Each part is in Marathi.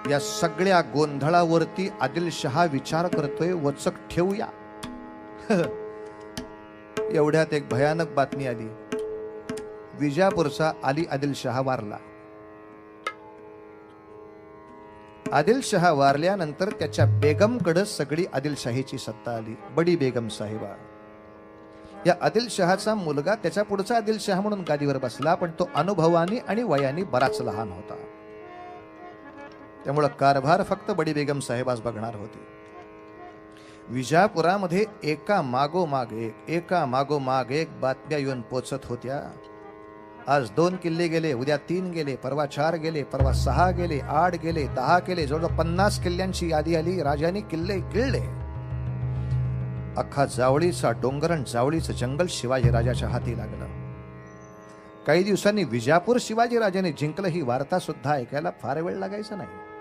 या सगळ्या गोंधळावरती आदिलशहा विचार करतोय, वचक ठेवूया. एवढ्यात एक भयानक बातमी आली. विजापूरचा अली आदिलशहा वारला. आदिलशहा वारल्यानंतर त्याच्या बेगमकडे सगळी आदिलशाहीची सत्ता आली. बडी बेगम साहेबा. या आदिलशहाचा मुलगा त्याच्या पुढचा आदिलशहा म्हणून गादीवर बसला, पण तो अनुभवानी आणि वयाने बराच लहान होता. त्यामुळे कारभार फक्त बडी बेगम साहेबास बघणार होती. विजापुरामध्ये एका मागोमाग एक बातम्या येऊन पोचत होत्या. आज 2 किल्ले गेले, उद्या 3 गेले, परवा 4 गेले, परवा 6 गेले, 8 गेले, 10 केले, जवळजवळ 50 किल्ल्यांची यादी आली. राजाने किल्ले गिळले. अख्खा जावळीचा डोंगरण, जावळीचं जंगल शिवाजी राजाच्या हाती लागलं. काही दिवसांनी विजापूर शिवाजी राजाने जिंकलं ही वार्ता सुद्धा ऐकायला फार वेळ लागायचा नाही.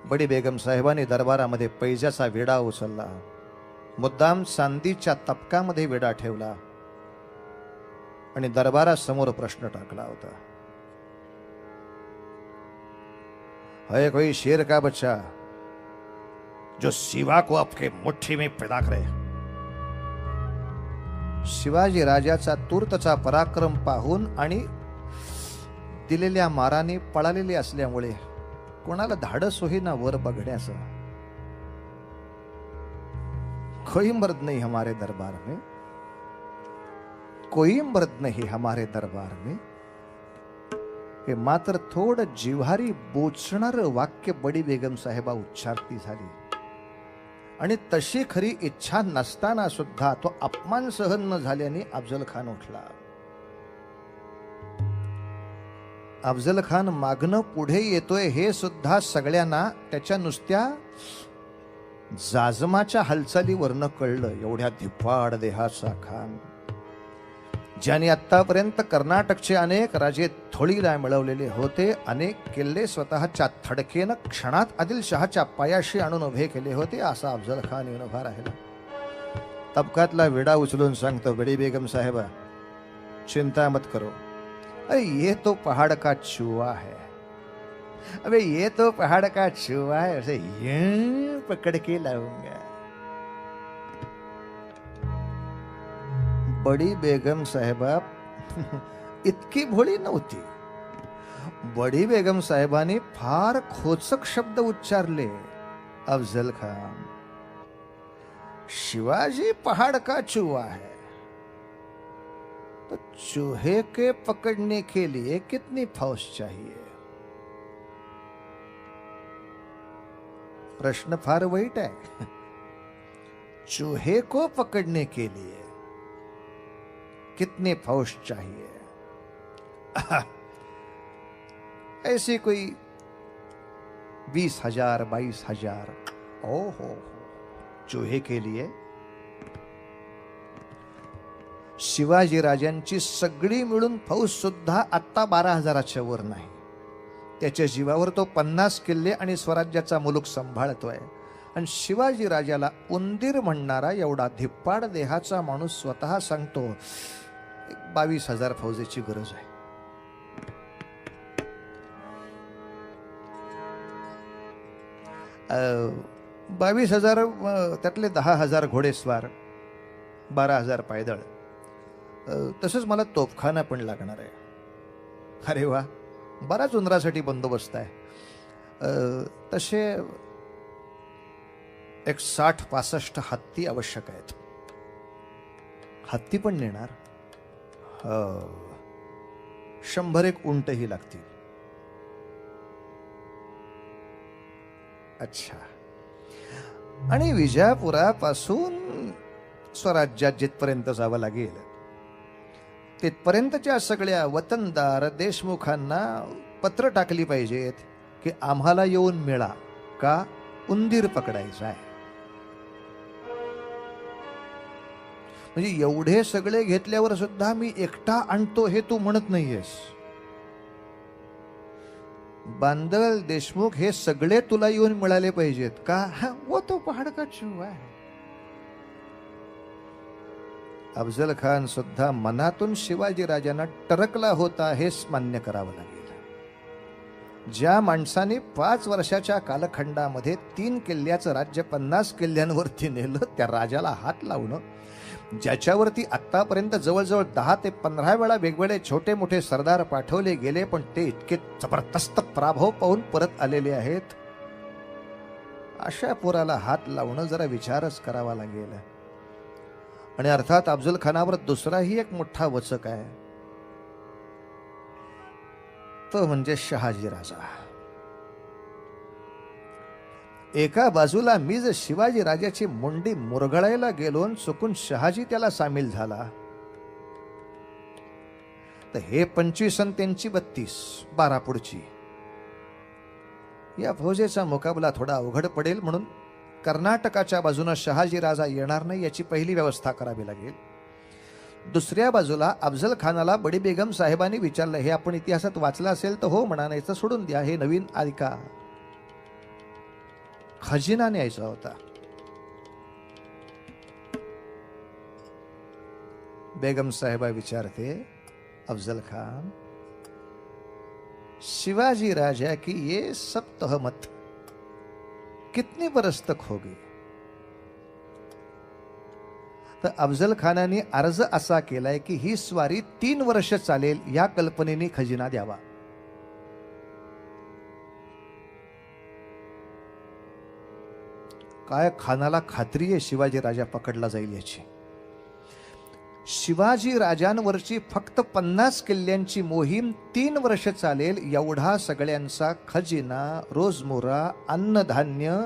बडी बेगम साहेबांनी दरबारामध्ये पैजाचा विडा उचलला. मुद्दाम चांदीच्या तपकामध्ये विडा ठेवला आणि दरबारासमोर प्रश्न टाकला होता. है कोई शेर का बच्चा जो शिवा को आपके मुट्ठी में पैदा करे? शिवाजी राजाचा तूर्तचा पराक्रम पाहून आणि दिलेल्या माराने पळालेले असल्यामुळे कोणाला धाडस होईना वर बघण्याचं. कोई मर्द नहीं हमारे दरबार में, कोई मर्द नहीं हमारे दरबार में. हे मात्र थोडं जिव्हारी बोचणार वाक्य बडी बेगम साहेबा उच्चारती झाली. आणि तशी खरी इच्छा नसताना सुद्धा तो अपमान सहन न झाल्याने अफजल खान उठला. अफजल खान मागणं पुढे येतोय हे सुद्धा सगळ्यांना त्याच्या नुसत्या जाजमाच्या हालचालीवरनं कळलं. एवढ्या धिप्पाड देहाचा खान, ज्याने आतापर्यंत कर्नाटकचे अनेक राजे थोडीला मिळवलेले होते, अनेक किल्ले स्वतःच्या थडकेनं क्षणात आदिलशहाच्या पायाशी आणून उभे केले होते, असा अफजल खान येऊन उभा राहिला. तबकातला विडा उचलून सांगतो, बडी बेगम साहेबा चिंता मत करो. अरे ये तो पहाड़ का चूहा है. अबे ये तो पहाड़ का चूहा है, उसे यूं पकड़ के लाऊंगा. बडी बेगम साहेबा इतकी भोळी नव्हती. बडी बेगम साहेबांनी फार खोचक शब्द उच्चारले. अफजल खान, शिवाजी पहाड़ का चूहा है, तो चूहे के पकड़ने के लिए कितनी फौज चाहिए? प्रश्न फार वाईट है. चूहे को पकड़ने के लिए कितने फौज चाहिए? ऐसे कोई 20,000 22,000. ओहो, चूहे के लिए? शिवाजी राजांची सगळी मिळून फौज सुद्धा आत्ता 12,000च्या वर नाही. त्याच्या जीवावर तो 50 किल्ले आणि स्वराज्याचा मुलूक सांभाळतोय. आणि शिवाजी राजाला उंदीर म्हणणारा एवढा धिप्पाड देहाचा माणूस स्वतः सांगतो 22,000 फौजेची गरज आहे. अ 22,000 त्यातले 10,000 घोडेस्वार, 12,000 पायदळ, तसंच मला तोफखाना पण लागणार आहे. अरे वा, बराच उंदरासाठी बंदोबस्त आहे. तसे एक 60-65 हत्ती आवश्यक आहेत. हत्ती पण नेणार. 100 उंटही लागतील. अच्छा. आणि विजापुरापासून स्वराज्यात जिथपर्यंत जावं लागेल तिथपर्यंतच्या सगळ्या वतनदार देशमुखांना पत्र टाकली पाहिजेत की आम्हाला येऊन मिळा, का उंदीर पकडायचा आहे. म्हणजे एवढे सगळे घेतल्यावर सुद्धा मी एकटा आणतो हे तू म्हणत नाहीयेस. बांदल देशमुख हे सगळे तुला येऊन मिळाले पाहिजेत, का? वो तो पहाड़ का चूहा है. अफजल खान सुद्धा मनातून शिवाजी राजांना टरकला होता हेच मान्य करावं लागेल. ज्या माणसाने 5 वर्षाच्या कालखंडामध्ये 3 किल्ल्याचं राज्य 50 किल्ल्यांवरती नेलं, त्या राजाला हात लावणं, ज्याच्यावरती आतापर्यंत जवळजवळ 10 ते 15 वेळा वेगवेगळे छोटे मोठे सरदार पाठवले गेले, पण ते इतके जबरदस्त पराभव पाहून परत आलेले आहेत, अशा पोराला हात लावणं जरा विचारच करावा लागेल. आणि अर्थात अफजल खानावर दुसराही एक मोठा वचक आहे, तो म्हणजे शहाजी राजा. एका बाजूला मी जर शिवाजी राजाची मुंडी मुरगळायला गेलो चुकून शहाजी त्याला सामील झाला, तर हे 25 आणि त्यांची 32, 12 पुढची, या फौजेचा मुकाबला थोडा अवघड पडेल. म्हणून कर्नाटकाच्या बाजूने शहाजी राजा येणार नाही याची पहिली व्यवस्था करावी लागेल. दुसऱ्या बाजूला अफजल खानाला बडी बेगम साहेबांनी विचारलं, हे आपण इतिहासात वाचलं असेल तर हो म्हणा, नाही तर सोडून द्या, हे नवीन ऐका. खजिना न्यायचा होता. बेगम साहेबा विचारते, अफजल खान, शिवाजी राजा की ये सब तहमत कितने बरस तक होगी? तर अफजल खानाने अर्ज असा केलाय की ही स्वारी 3 वर्ष चालेल, या कल्पनेने खजिना द्यावा. काय खानाला खात्री आहे शिवाजी राजा पकडला जाईल याची. शिवाजी राजांवरची फक्त 50 किल्ल्यांची मोहीम 3 वर्ष चालेल, एवढा सगळ्यांचा खजिना, रोजमोरा, अन्नधान्य.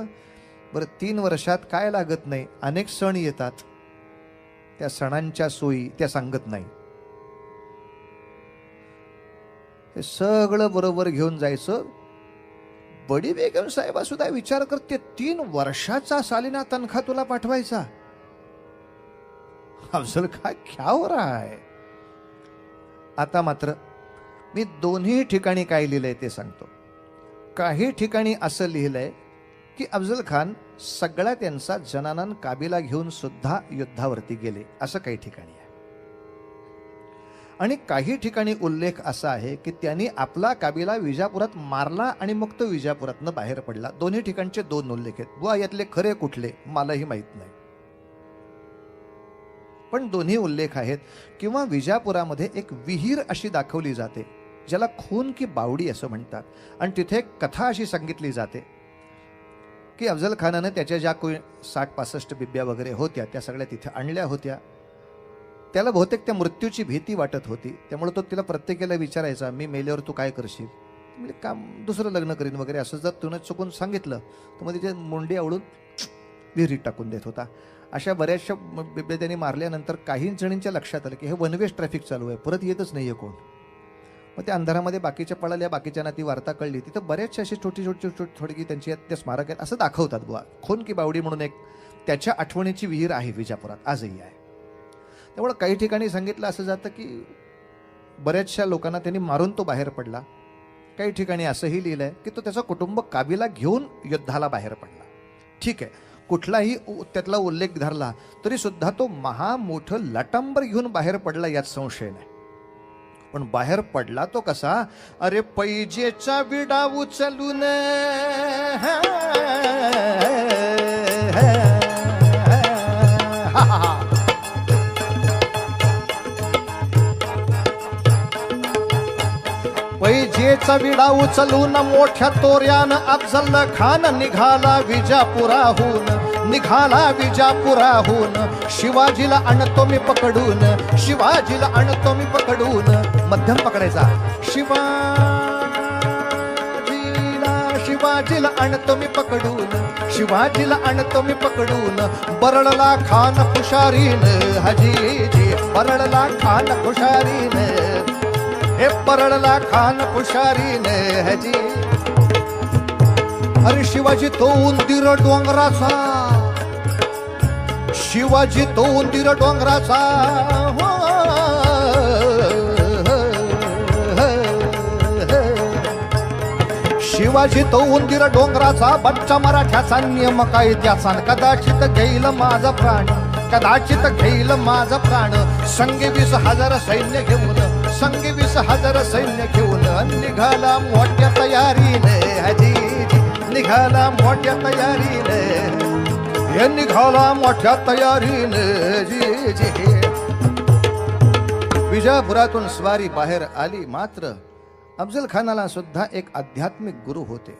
बरं, 3 वर्षात काय लागत नाही, अनेक सण येतात, त्या सणांच्या सोयी त्या सांगत नाही. हे सगळं बरोबर घेऊन जायचं. बडी बेगम साहेबा सुद्धा विचार करते, 3 वर्षाचा सालिना तनखा तुला पाठवायचा? अफजल खान क्या हो रहा है? आता मात्र मी दोन्ही ठिकाणी काय लिहिलंय ते सांगतो. काही ठिकाणी असं लिहिलंय की अफजल खान सगळा त्यांचा जनानन काबीला घेऊन सुद्धा युद्धावरती गेले, असं काही ठिकाणी आहे. आणि काही ठिकाणी उल्लेख असा आहे की त्यांनी आपला काबीला विजापुरात मारला आणि मग तो विजापुरातनं बाहेर पडला. दोन्ही ठिकाणचे 2 उल्लेख आहेत. बुवा यातले खरे कुठले मलाही माहित नाही, पण दोन्ही उल्लेख आहेत. किंवा विजापुरामध्ये एक विहीर अशी दाखवली जाते, ज्याला खून की बावडी असं म्हणतात, आणि तिथे एक कथा अशी सांगितली जाते की अफजल खानानं त्याच्या ज्या 60-65 बिब्या वगैरे होत्या त्या सगळ्या तिथे आणल्या होत्या. त्याला बहुतेक त्या मृत्यूची भीती वाटत होती, त्यामुळे तो तिला प्रत्येकाला विचारायचा, मी मेल्यावर तू काय करशील? म्हणजे काम दुसरं लग्न करीन वगैरे असं जर तुनं चुकून सांगितलं तर मग तिथे मुंडी आवडून विहिरीत टाकून देत होता. अशा बऱ्याचशा बिब्या त्यांनी मारल्यानंतर काही जणींच्या लक्षात आलं की हे वनवेज ट्रॅफिक चालू आहे, परत येतच नाहीये कोण. मग त्या अंधारामध्ये बाकीच्या पळाल्या, बाकीच्यांना ती वार्ता कळली. तिथं बऱ्याचशा अशी छोटी थोडी त्यांची त्या स्मारक आहेत असं दाखवतात. बुवा खून की बावडी म्हणून एक त्याच्या आठवणीची विहीर आहे विजापुरात, आजही आहे. त्यामुळे काही ठिकाणी सांगितलं असं जातं की बऱ्याचशा लोकांना त्यांनी मारून तो बाहेर पडला. काही ठिकाणी असंही लिहिलंय की तो त्याचं कुटुंब काबीला घेऊन युद्धाला बाहेर पडला. ठीक आहे, कुठलाही त्यातला उल्लेख धरला तरी सुद्धा तो मोठं लटांबर घेऊन बाहेर पडला यात संशय नाही. पण बाहेर पडला तो कसा? अरे पैजेचा विडा उचलून पैजेचा विडा उचलून मोठ्या तोऱ्यानं अफजल खान निघाला विजापुराहून, निघाला विजापुराहून. शिवाजीला आणतो मी पकडून, शिवाजीला आणतो मी पकडून. मध्यम पकडायचा. शिवाजीला आणतो मी पकडून, शिवाजीला आणतो मी पकडून. बरळला खान खुशारीन हजीजी, बरळला खान खुशारीन, हे परळला खान खुशारीन हजी. अरे शिवाजी तो उंदीर डोंगराचा, शिवाजी तो उंदीर डोंगराचा. शिवाजी तो उंदीर डोंगराचा, बच्चा मराठ्याचा नियम काय त्याचा, कदाचित घेईल माझा प्राण. कदाचित घेईल माझा प्राण. संगे 20,000 सैन्य घेऊन, संगे 20,000 सैन्य घेऊन निघाला मोठ्या तयारीने. हजी निघाला मोठ्या तयारीने, हे निघाला मोठ्या तयारीने. जी जी विजापुरातून स्वारी बाहेर आली. मात्र अफजल खानाला सुद्धा एक आध्यात्मिक गुरु होते,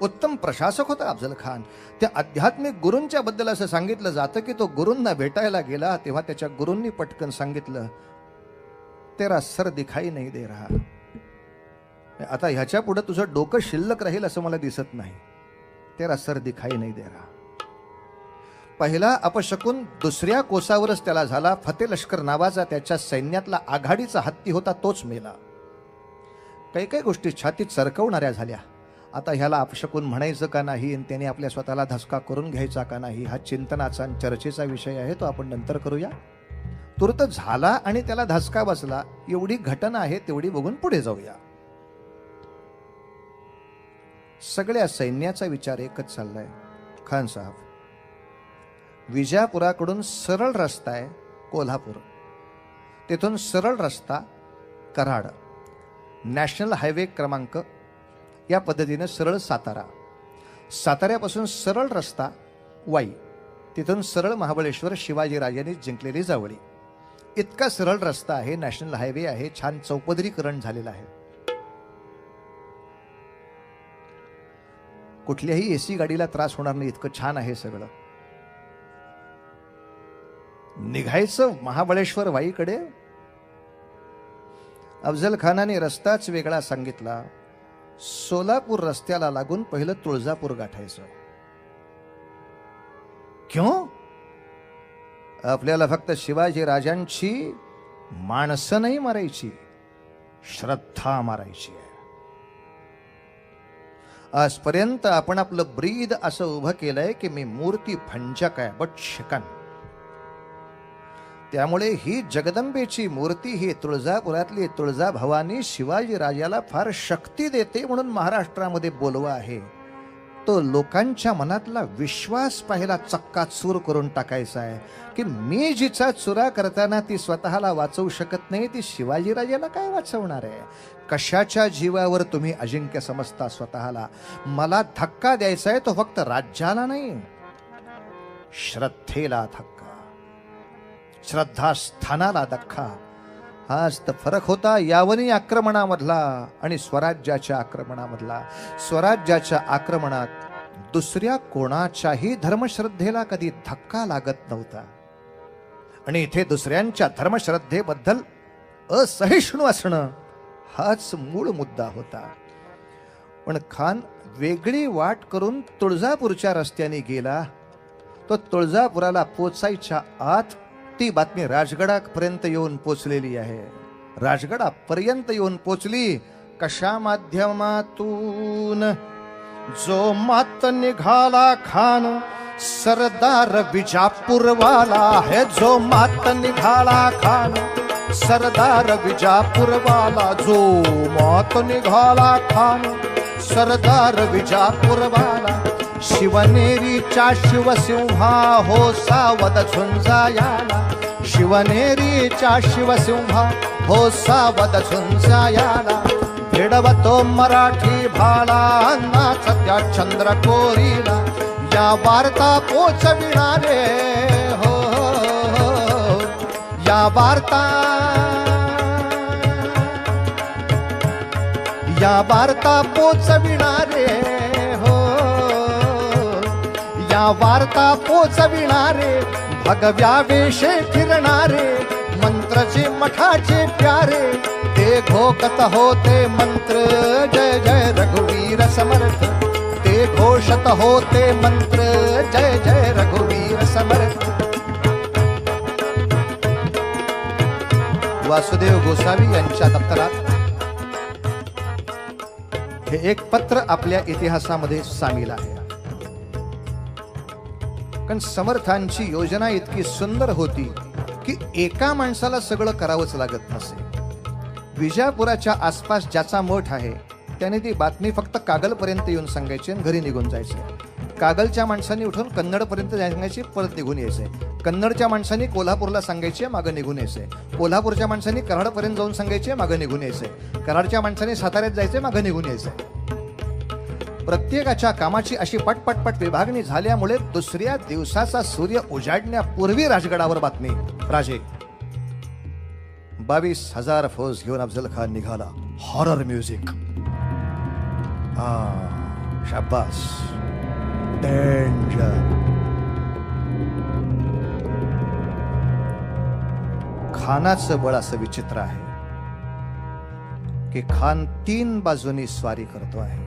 उत्तम प्रशासक होता अफजल खान. त्या आध्यात्मिक गुरूंच्या बद्दल असं सांगितलं जातं की तो गुरूंना भेटायला गेला तेव्हा त्याच्या गुरूंनी पटकन सांगितलं, तेरा सर दिखाई नहीं दे रहा. आता ह्याच्या पुढे तुझं डोकं शिल्लक राहील असं मला दिसत नाही. तेरा सर दिखाई नहीं दे रहा. पहिला अपशकून दुसऱ्या कोसावरच त्याला झाला. फतेह लष्कर नावाचा त्याच्या सैन्यातला आघाडीचा हत्ती होता, तोच मेला. काही काही गोष्टी छातीत सरकवणाऱ्या झाल्या. आता ह्याला अपशकून म्हणायचं का नाही आणि त्याने आपल्या स्वतःला धसका करून घ्यायचा का नाही, हा चिंतनाचा आणि चर्चेचा विषय आहे, तो आपण नंतर करूया. तूर्त झाला आणि त्याला धसका बसला, एवढी घटना आहे, तेवढी बघून पुढे जाऊया. सगळ्या सैन्याचा विचार एकच चाललाय. खान साहेब, विजापुराकडून सरळ रस्ता आहे कोल्हापूर, तेथून सरळ रस्ता कराड, नॅशनल हायवे क्रमांक या पद्धतीने सरळ सातारा, साताऱ्यापासून सरळ रस्ता वाई, तिथून सरळ महाबळेश्वर, शिवाजीराजांनी जिंकलेली जावळी. इतका सरळ रस्ता आहे, नॅशनल हायवे आहे, छान चौपदरीकरण झालेलं आहे. कुठल्याही एसी गाडीला त्रास होणार नाही, इतकं छान आहे सगळं. निघायचं महाबळेश्वर वाईकडे. अफजल खानाने रस्ताच वेगळा सांगितला. सोलापूर रस्त्याला लागून पहिलं तुळजापूर गाठायचं. क्यों? आपल्याला फक्त शिवाजी राजांची माणसं नाही मारायची, श्रद्धा मारायची आहे. आजपर्यंत आपण आपलं ब्रीद असं उभं केलंय की मी मूर्ती भंजक आहे, बट शिकन. त्यामुळे ही जगदंबेची मूर्ती, ही तुळजापुरातली तुळजा भवानी शिवाजी राजाला फार शक्ती देते म्हणून महाराष्ट्रामध्ये बोलवा आहे. तो लोकांच्या मनातला विश्वास पाहिला चक्काचूर करून टाकायचा आहे की मी जिचा चुरा करताना ती स्वतःला वाचवू शकत नाही, ती शिवाजी राजाला काय वाचवणार आहे. कशाच्या जीवावर तुम्ही अजिंक्य समजता स्वतःला. मला धक्का द्यायचा आहे तो फक्त राज्याला नाही, श्रद्धेला धक्का, श्रद्धास्थानाला धक्का. हाच तर फरक होता यावनी आक्रमणामधला आणि स्वराज्याच्या आक्रमणामधला. स्वराज्याच्या आक्रमणात दुसऱ्या कोणाच्याही धर्मश्रद्धेला कधी धक्का लागत नव्हता आणि इथे दुसऱ्यांच्या धर्मश्रद्धेबद्दल असहिष्णु असणं हाच मूळ मुद्दा होता. पण खान वेगळी वाट करून तुळजापूरच्या रस्त्याने गेला. तो तुळजापुराला पोचायच्या आत ती बातमी राजगडापर्यंत येऊन पोचलेली आहे. राजगडापर्यंत येऊन पोचली. कशा माध्यमातून? जो मात निघाला खान सरदार विजापूरवाला है. जो मात निघाला खान सरदार विजापूरवाला. जो मात निघाला खान सरदार विजापूरवाला. शिवनेरीच्या शिवसिंहा हो सावध झुंजायाला. शिवनेरीच्या शिवसिंहा हो सावध झुंजायाला. भिडवतो मराठी भाला नाचत्या चंद्रकोरीला. या वार्ता पोचविणारे हो, या वार्ता, या वार्ता पोचविणारे हो, या वार्ता पोचविणारे. भगव्या वेशे फिरणारे मंत्रचे मठाचे प्यारे. ते घोकत होते मंत्र जय जय रघुवीर समर्थ. ते घोषत होते मंत्र जय जय रघुवीर समर्थ. वासुदेव गोसावी यांच्या दप्तरात हे एक पत्र आपल्या इतिहासामध्ये सामील आहे. कारण समर्थांची योजना इतकी सुंदर होती की एका माणसाला सगळं करावंच लागत नसे. विजापुराच्या आसपास ज्याचा मठ आहे त्याने ती बातमी फक्त कागलपर्यंत येऊन सांगायची आणि घरी निघून जायचे. कागलच्या माणसांनी उठून कन्नडपर्यंत सांगायची, परत निघून यायचे. कन्नडच्या माणसांनी कोल्हापूरला सांगायचे मागं निघून यायचे, कोल्हापूरच्या माणसांनी कराडपर्यंत जाऊन सांगायचे मागं निघून यायचे, कराडच्या माणसांनी साताऱ्यात जायचे मागं निघून यायचे. प्रत्येकाच्या कामाची अशी पटपटपट विभागणी झाल्यामुळे दुसऱ्या दिवसाचा सूर्य उजाडण्यापूर्वी राजगडावर बातमी, राजे 22,000 फौज घेऊन अफजल खान निघाला. Horror music. शाबास, डेंजर. खानाचं बळ असं विचित्र आहे की खान 3 बाजूनी स्वारी करतो आहे.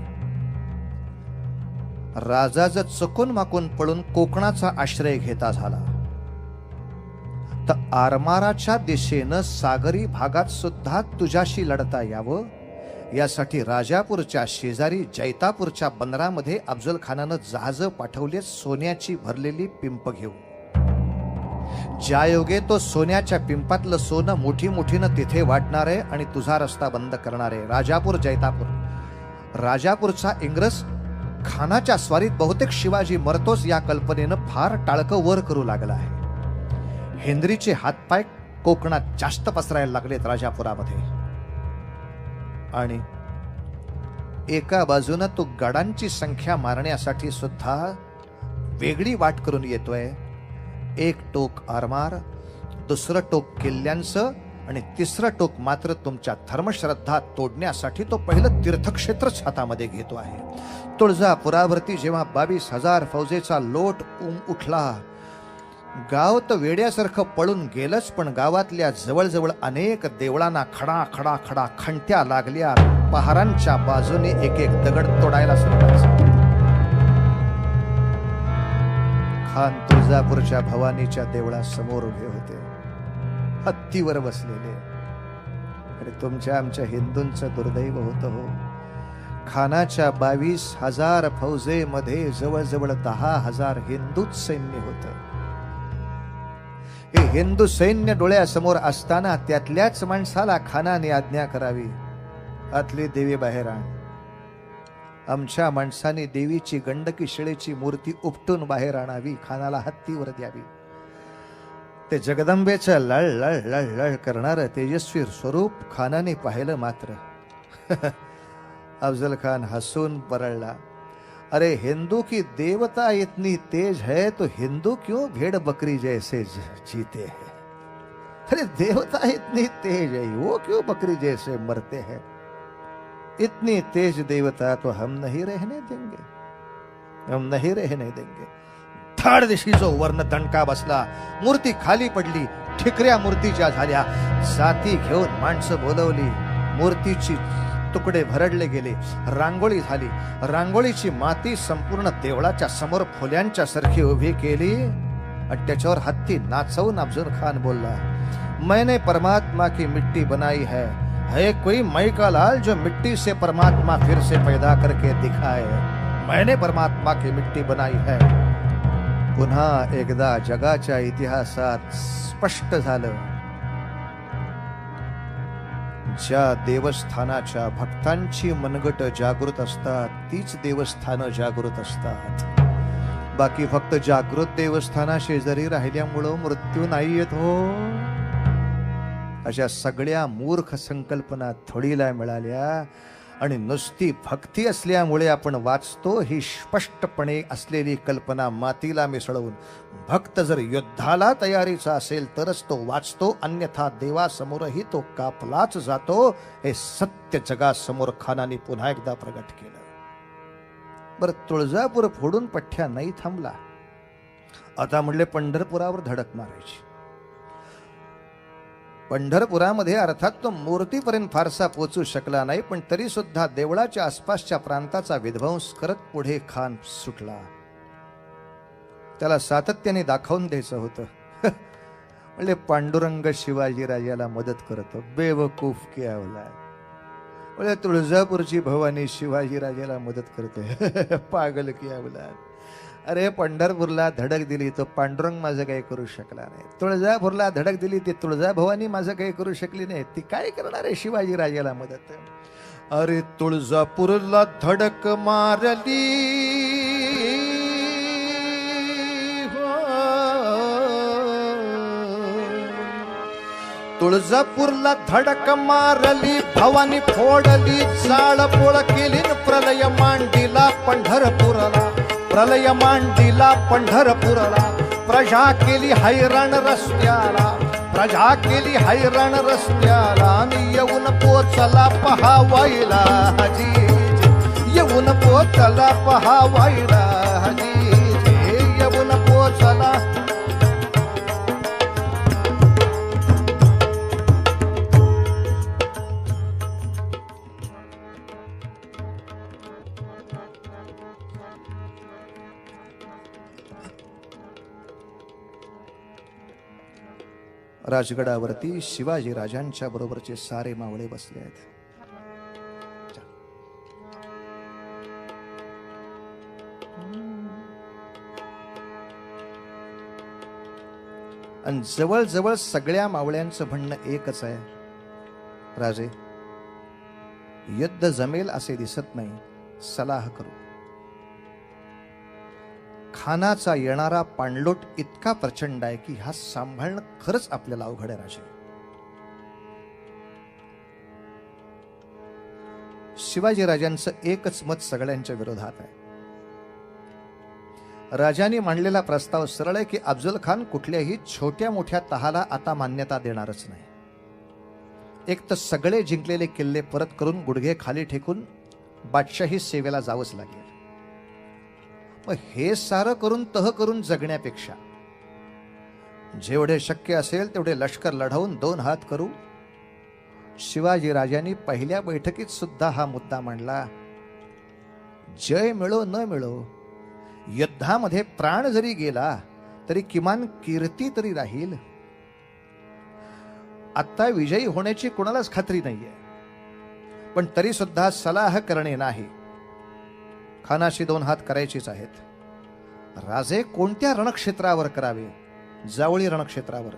राजा जर चुकून माकून पळून कोकणाचा आश्रय घेता झाला तर आरमाराच्या दिशेनं सागरी भागात सुद्धा तुझ्याशी लढता यावं यासाठी राजापूरच्या शेजारी जैतापूरच्या बंदरामध्ये अफजल खानानं जहाज पाठवले सोन्याची भरलेली पिंप घेऊन. ज्या योगे तो सोन्याच्या पिंपातलं सोनं मोठी मोठीनं तिथे वाटणार आहे आणि तुझा रस्ता बंद करणार आहे. राजापूर जैतापूर. राजापूरचा इंग्रज खानाच्या स्वारीत बहुतेक शिवाजी मरतोच या कल्पनेनं फार टाळकं वर करू लागला आहे. हेनरीचे हातपाय कोकणात जास्त पसरायला लागलेत राजापुरामध्ये. आणि एका बाजूनं तो गडांची संख्या मारण्यासाठी सुद्धा वेगळी वाट करून येतोय. एक टोक आरमार, दुसरं टोक किल्ल्यांचं आणि तिसरं टोक मात्र तुमच्या धर्मश्रद्धा तोडण्यासाठी तो पहिलं तीर्थक्षेत्रच हातामध्ये घेतो आहे. तुळजापुरावरती जेव्हा 22,000 फौजेचा लोट उठला, गाव तर वेड्यासारखं पळून गेलंच, पण गावातल्या जवळजवळ अनेक देवळांना खडा खडा खडा खंट्या लागल्या. पहारांच्या बाजूने एक एक दगड तोडायला सुरुवात. खान तुळजापूरच्या भवानीच्या देवळासमोर उभे होते, हत्तीवर बसलेले. आणि तुमच्या आमच्या हिंदूंचं दुर्दैव होतं हो. खानाच्या 22,000 फौजेमध्ये जवळजवळ 10,000 हिंदूच सैन्य होतं. हे हिंदू सैन्य डोळ्यासमोर असताना त्यातल्याच माणसाला खानाने आज्ञा करावी, आतली देवी बाहेर आण. आमच्या माणसाने देवीची गंडकी शिळेची मूर्ती उपटून बाहेर आणावी, खानाला हत्तीवर द्यावी. ते जगदंबेचं लळ लळ लळ लळ करणारं तेजस्वी स्वरूप खानाने पाहिलं. मात्र अफजल खान हसून परळला. अरे हिंदू की देवता इतनी तेज है तो हिंदू क्यों भेड़ बकरी जैसे जीते हैं? अरे देवता इतनी तेज है, वो क्यों बकरी जैसे मरते हैं? इतनी तेज देवता तो हम नहीं रहने देंगे, हम नहीं रहने देंगे. धाड दिशी जो वर्ण दणका बसला, मूर्ती खाली पडली, ठिकऱ्या मूर्तीच्या झाल्या. जाती घेऊन माणसं बोलवली, मूर्तीची तुकडे भरडले गेले, रांगोळी झाली. रांगोळीची माती संपूर्ण देवळाच्या समोर फुल्यांच्या सारखी उभी केली आणि त्याच्यावर हत्ती नाचवून अफजल खान बोलला, मैंने परमात्मा की मिट्टी बनाई है कोई मई का लाल जो मिट्टी से परमात्मा फिर से पैदा करके दिखाए. मैंने परमात्मा की मिट्टी बनाई है. पुन्हा एकदा जगाच्या इतिहासात स्पष्ट झालं, ज्या देवस्थानाच्या भक्तांची मनगट जागृत असतात तीच देवस्थानं जागृत असतात. बाकी फक्त जागृत देवस्थाना शेजारी राहिल्यामुळं मृत्यू नाही येत हो. अशा सगळ्या मूर्ख संकल्पना थोडीला मिळाल्या आणि नुसती भक्ती असल्यामुळे आपण वाचतो ही स्पष्टपणे असलेली कल्पना मातीला मिसळून. भक्त जर युद्धाला तयारीचा असेल तरच तो वाचतो, अन्यथा देवासमोरही तो कापलाच जातो. हे सत्य जगासमोर खानाने पुन्हा एकदा प्रगट केलं. बरं, तुळजापूर फोडून पठ्ठ्या नाही थांबला. आता म्हणले पंढरपुरावर धडक मारायची. पंढरपुरामध्ये अर्थात तो मूर्तीपर्यंत फारसा पोचू शकला नाही, पण तरी सुद्धा देवळाच्या आसपासच्या प्रांताचा विध्वंस करत पुढे खान सुटला. त्याला सातत्याने दाखवून द्यायचं होतं. म्हणजे पांडुरंग शिवाजीराजाला मदत करतो. बेवकूफ क्या औलाद. म्हणजे तुळजापूरची भवानी शिवाजीराजाला मदत करते. पागल की औलाद. अरे पंढरपूरला धडक दिली तो पांडुरंग माझं काही करू शकला नाही. तुळजापूरला धडक दिली ती तुळजा भवानी माझं काही करू शकली नाही. ती काय करणार आहे शिवाजी राजाला मदत. अरे तुळजापूरला धडक मारली तुळजापूरला धडक मारली भवानी फोडली जाळपोळ केली प्रलय मांडीला पंढरपुराला प्रलय मांडीला पंढरपुराला प्रजा केली हैराण रस्त्याला प्रजा केली हैराण रस्त्याला आणि येऊन पोचला पहावायला हजी येऊन पोचला पहावायला हजी येऊन पोचला राजगडावरती शिवाजी राजांच्या बरोबरचे सारे मावळे बसले आहेत. आणि जवळजवळ सगळ्या मावळ्यांचं म्हणणं एकच आहे, राजे युद्ध जमेल असे दिसत नाही, सलाह करू. खानाचा येणारा पाणलोट इतका प्रचंड आहे की हा सांभाळणं खरंच आपल्याला अवघड आहे राजे. शिवाजी राजांचं एकच मत सगळ्यांच्या विरोधात आहे. राजांनी मांडलेला प्रस्ताव सरळ आहे की अफजल खान कुठल्याही छोट्या मोठ्या तहाला आता मान्यता देणारच नाही. एक तर सगळे जिंकलेले किल्ले परत करून गुडघे खाली ठेकून बादशाही सेवेला जावंच लागेल. मग हे सारं करून तह करून जगण्यापेक्षा जेवढे शक्य असेल तेवढे लष्कर लढवून 2 हात करू. शिवाजी राजांनी पहिल्या बैठकीत सुद्धा हा मुद्दा मांडला. जय मिळो न मिळो, युद्धामध्ये प्राण जरी गेला तरी किमान कीर्ती तरी राहील. आता विजयी होण्याची कोणालाच खात्री नाहीये, पण तरी सुद्धा सलाह करणे नाही. खानाशी 2 हात करायचीच आहेत. राजे कोणत्या रणक्षेत्रावर करावे? जावळी रणक्षेत्रावर.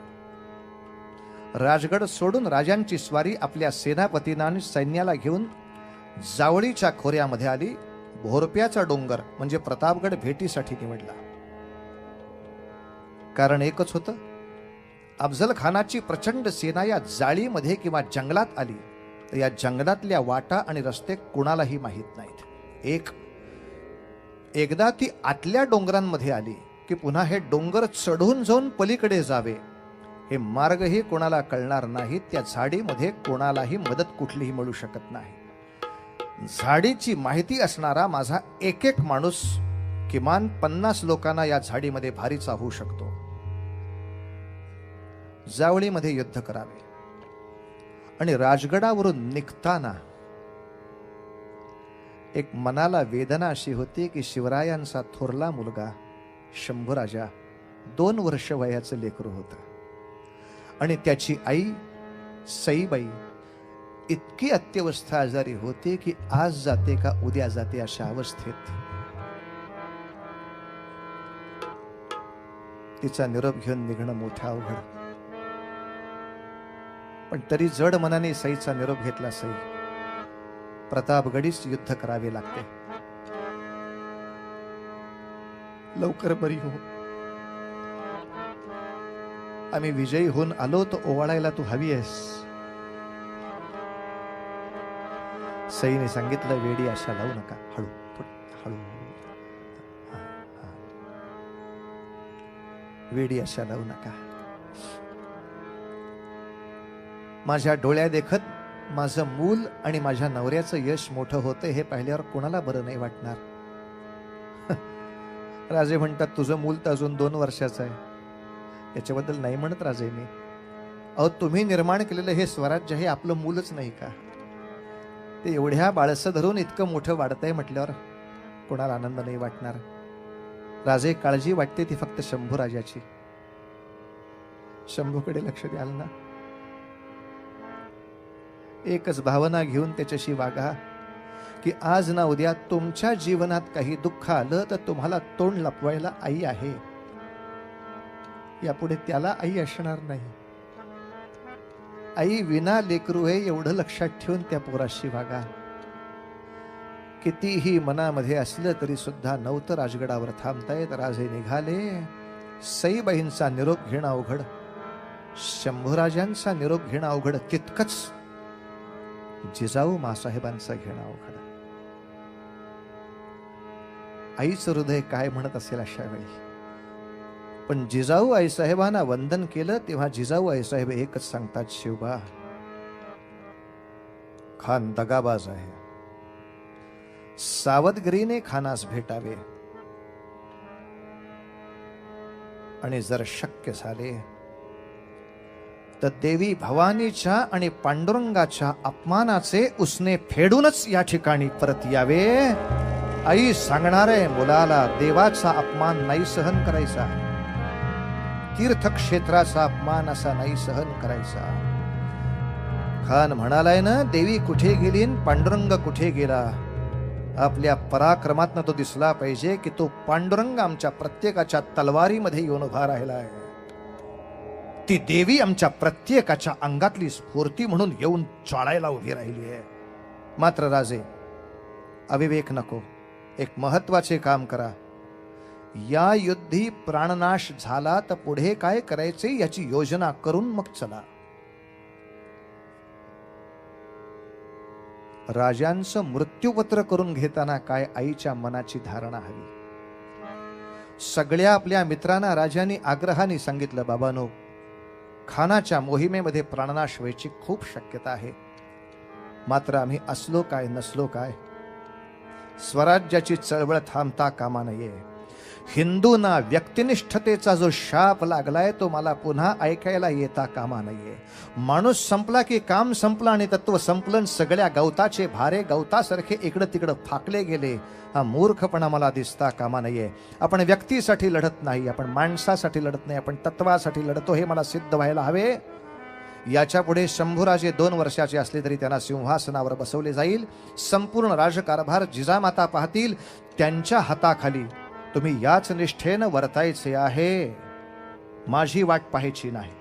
राजगड सोडून राजांची स्वारी आपल्या सेनापतींना आणि सैन्याला घेऊन जावळीच्या खोऱ्यामध्ये आली. भोरप्याचा डोंगर म्हणजे प्रतापगड भेटीसाठी निवडला. कारण एकच होतं, अफजल खानाची प्रचंड सेना या जाळीमध्ये किंवा जंगलात आली तर या जंगलातल्या वाटा आणि रस्ते कुणालाही माहीत नाहीत. एकदा ती आतल्या डोंगरांमध्ये आली की पुन्हा हे डोंगर चढून जाऊन पलीकडे जावे हे मार्गही कोणाला कळणार नाही. त्या झाडीमध्ये कोणालाही मदत कुठलीही मिळू शकत नाही. झाडीची माहिती असणारा माझा एक माणूस किमान 50 लोकांना या झाडीमध्ये भारीचा होऊ शकतो. जावळीमध्ये युद्ध करावे. आणि राजगडावरून निघताना एक मनाला वेदना अशी होती की शिवरायांचा थोरला मुलगा शंभूराजा 2 वर्ष वयाचं लेकरू होतं आणि त्याची आई सईबाई इतकी अत्यवस्था आजारी होती की आज जाते का उद्या जाते अशा अवस्थेत. तिचा निरोप घेऊन निघणं मोठं अवघड, पण तरी जड मनाने सईचा निरोप घेतला. सई, प्रतापगडीच युद्ध करावे लागते, लवकर बरी हो. आम्ही विजयी होऊन आलो तर ओवाळायला तू हवी आहेस. सईने सांगितलं, वेडी आशा लावू नका, हळू हळू, वेडी आशा लावू नका. माझ्या डोळ्या देखत माझं मूल आणि माझ्या नवऱ्याचं यश मोठं होतं हे पाहिल्यावर कोणाला बरं नाही वाटणार. राजे म्हणतात, तुझं मूल तर अजून 2 वर्षाचं आहे. याच्याबद्दल नाही म्हणत राजे मी. अहो, तुम्ही निर्माण केलेलं हे स्वराज्य हे आपलं मूलच नाही का? ते एवढ्या बाळसं धरून इतकं मोठं वाढतंय म्हटल्यावर कोणाला आनंद नाही वाटणार. राजे, काळजी वाटते ती फक्त शंभूराजाची. शंभूकडे लक्ष द्याल ना. एकच भावना घेऊन त्याच्याशी वागा की आज ना उद्या तुमच्या जीवनात काही दुःख आलं तर तुम्हाला तोंड लपवायला आई आहे. यापुढे त्याला आई असणार नाही. आई विना लेकरू आहे एवढं लक्षात ठेवून त्या पोराशी वागा. कितीही मनामध्ये असलं तरी सुद्धा नव्हतं राजगडावर थांबतायत. राजे निघाले. सईबाईंचा निरोप घेणं अवघड. शंभूराजांचा निरोप घेणं अवघड, तितकंच जिजाऊ मासाहेबांचं घेणं अवघड. आईचं हृदय काय म्हणत असेल अशा वेळी. पण जिजाऊ आईसाहेबांना वंदन केलं तेव्हा जिजाऊ आईसाहेब एकच सांगतात, शिवबा, खान दगाबाज आहे, सावधगिरीने खानास भेटावे आणि जर शक्य झाले तर देवी भवानीच्या आणि पांडुरंगाच्या अपमानाचे उसने फेडूनच या ठिकाणी परत यावे. आई सांगणारे मुलाला देवाचा अपमान नाही सहन करायचा, तीर्थक्षेत्राचा अपमान असा नाही सहन करायचा. खान म्हणालाय ना, देवी कुठे गेली पांडुरंग कुठे गेला. आपल्या पराक्रमातनं तो दिसला पाहिजे की तो पांडुरंग आमच्या प्रत्येकाच्या तलवारीमध्ये येऊन उभा राहिलाय. ती देवी आमच्या प्रत्येकाच्या अंगातली स्फूर्ती म्हणून येऊन चाळायला उभी राहिली आहे. मात्र राजे, अविवेक नको, एक महत्वाचे काम करा. या युद्धी प्राणनाश झाला तर पुढे काय करायचे याची योजना करून मग चला. राजांचं मृत्यूपत्र करून घेताना काय आईच्या मनाची धारणा हवी. सगळ्या आपल्या मित्रांना राजांनी आग्रहाने सांगितलं, बाबांनो, खानाच्या मोहिमेमध्ये प्राणनाश व्हायची खूप शक्यता आहे. मात्र आम्ही असलो काय नसलो काय, स्वराज्याची चळवळ थांबता कामा नये. हिंदूंना व्यक्तिनिष्ठतेचा जो शाप लागलाय तो मला पुन्हा ऐकायला येता कामा नये. माणूस संपला की काम संपलं आणि तत्व संपलं. सगळ्या गवताचे भारे गवतासारखे इकडं तिकडं फाकले गेले. हा मूर्खपणा मला दिसता कामा नये. आपण व्यक्तीसाठी लढत नाही, आपण माणसासाठी लढत नाही, आपण तत्वासाठी लढतो हे मला सिद्ध व्हायला हवे. याच्या पुढे शंभूराजे 2 वर्षाचे असले तरी त्यांना सिंहासनावर बसवले जाईल. संपूर्ण राजकारभार जिजामाता पाहतील. त्यांच्या हाताखाली तुम्ही याच निष्ठेनं वर्तायचे आहे, माझी वाट पाहायची नाही.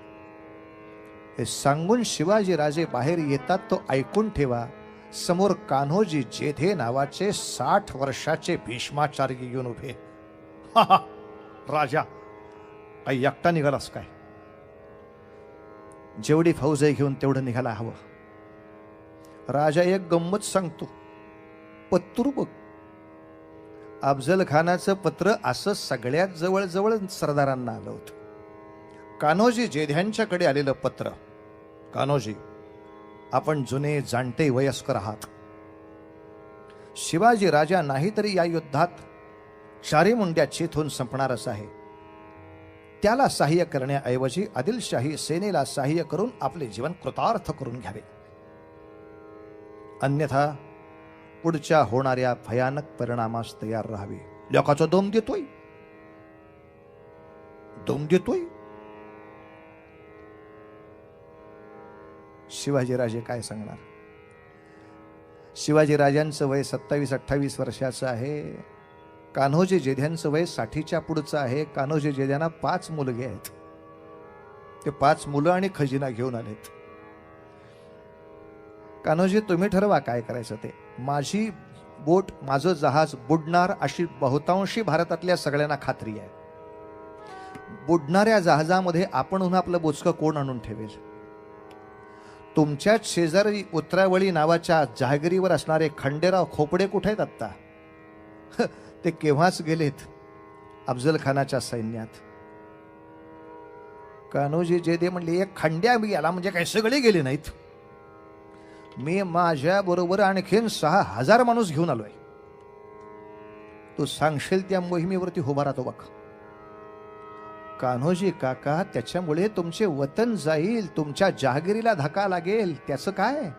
हे सांगून शिवाजी राजे बाहेर येतात. तो ऐकून ठेवा, समोर कान्होजी जेधे नावाचे 60 वर्षाचे भीष्माचार्य येऊन उभे. राजा, काही एकटा निघालास काय? जेवढी फौज आहे घेऊन तेवढं निघायला हवं. राजा एक गंमत सांगतो, पत्रू बघ. अफजल खानाचं पत्र असं सगळ्यात जवळ सरदारांना आलं होतं. कान्होजी जेध्यांच्याकडे आलेलं पत्र. कान्होजी, आपण जुने जाणते वयस्कर आहात. शिवाजी राजा नाही तरी या युद्धात चारी मुंड्या चेतून संपणारच आहे. त्याला सहाय्य करण्याऐवजी आदिलशाही सेनेला सहाय्य करून आपले जीवन कृतार्थ करून घ्यावे. अन्यथा पुढच्या होणाऱ्या भयानक परिणामास तयार राहावे. लोकांचा दम देतोय. शिवाजीराजे काय सांगणार? शिवाजी राजांचं वय 27-28 वर्षाचं आहे. कान्होजी जेध्यांचं वय 60च्या पुढचं आहे. कान्होजी जेध्यांना 5 मुलगे आहेत. ते 5 मुलं आणि खजिना घेऊन आलेत. कान्होजी, तुम्ही ठरवा काय करायचं ते. माझी बोट, माझं जहाज बुडणार अशी बहुतांशी भारतातल्या सगळ्यांना खात्री आहे. बुडणाऱ्या जहाजामध्ये आपणहून आपलं बोचकं कोण आणून ठेवेल? तुमच्याच शेजारी उतरावळी नावाच्या जहागिरीवर असणारे खंडेराव खोपडे कुठे आहेत आत्ता? ते केव्हाच गेलेत अफजल खानाच्या सैन्यात. कान्होजी जेधे म्हणले, एक खंड्या मी गेला म्हणजे काय सगळे गेले नाहीत? मी माझ्या बरोबर आणखीन 6000 माणूस घेऊन आलोय. तू सांगशील त्या मोहिमेवरती उभा राहतो बघ. कान्होजी काका, त्याच्यामुळे तुमचे वतन जाईल, तुमच्या जहागिरीला धक्का लागेल. त्याचं काय?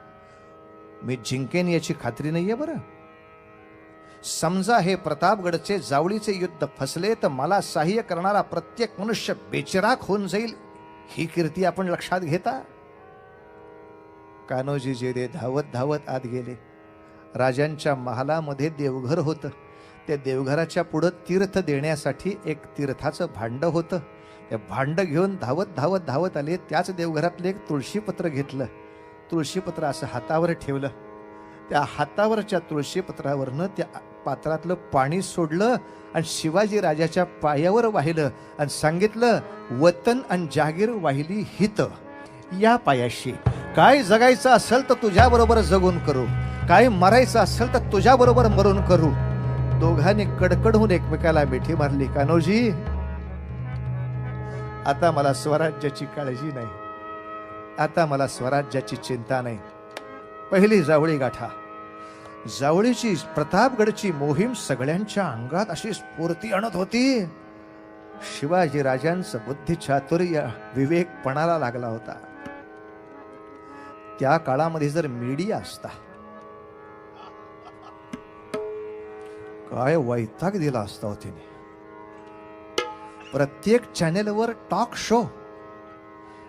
मी जिंकेन याची खात्री नाहीये बरं. समजा हे प्रतापगडचे जावळीचे युद्ध फसले तर मला सहाय्य करणारा प्रत्येक मनुष्य बेचिराख होऊन जाईल, ही कीर्ती आपण लक्षात घेता? कान्होजी जेधे धावत धावत आत गेले. राजांच्या महालामध्ये देवघर होतं. त्या देवघराच्या पुढं तीर्थ देण्यासाठी एक तीर्थाचं भांड होतं. ते भांड घेऊन धावत धावत धावत आले. त्याच देवघरातले एक तुळशीपत्र घेतलं. तुळशीपत्र असं हातावर ठेवलं. त्या हातावरच्या तुळशी पत्रावरनं त्या पात्रातलं पाणी सोडलं आणि शिवाजी राजाच्या पायावर वाहिलं आणि सांगितलं, वतन आणि जागीर वाहिली हित. या पायाशी काय जगायचं असेल तर तुझ्या बरोबर जगून करू, काय मरायचं असेल तर तुझ्या बरोबर मरून करू. दोघांनी कडकडून एकमेकाला मिठी मारली. कान्होजी, आता मला स्वराज्याची काळजी नाही, आता मला स्वराज्याची चिंता नाही. पहिली जावळी गाठा. जावळीची प्रतापगडची मोहीम सगळ्यांच्या अंगात अशी स्फूर्ती आणत होती. शिवाजी राजांचं बुद्धी चातुर्य विवेक पणाला लागला होता. त्या काळामध्ये जर मीडिया असता, काय वैताग दिला असता हो तिने. प्रत्येक चॅनेलवर टॉक शो.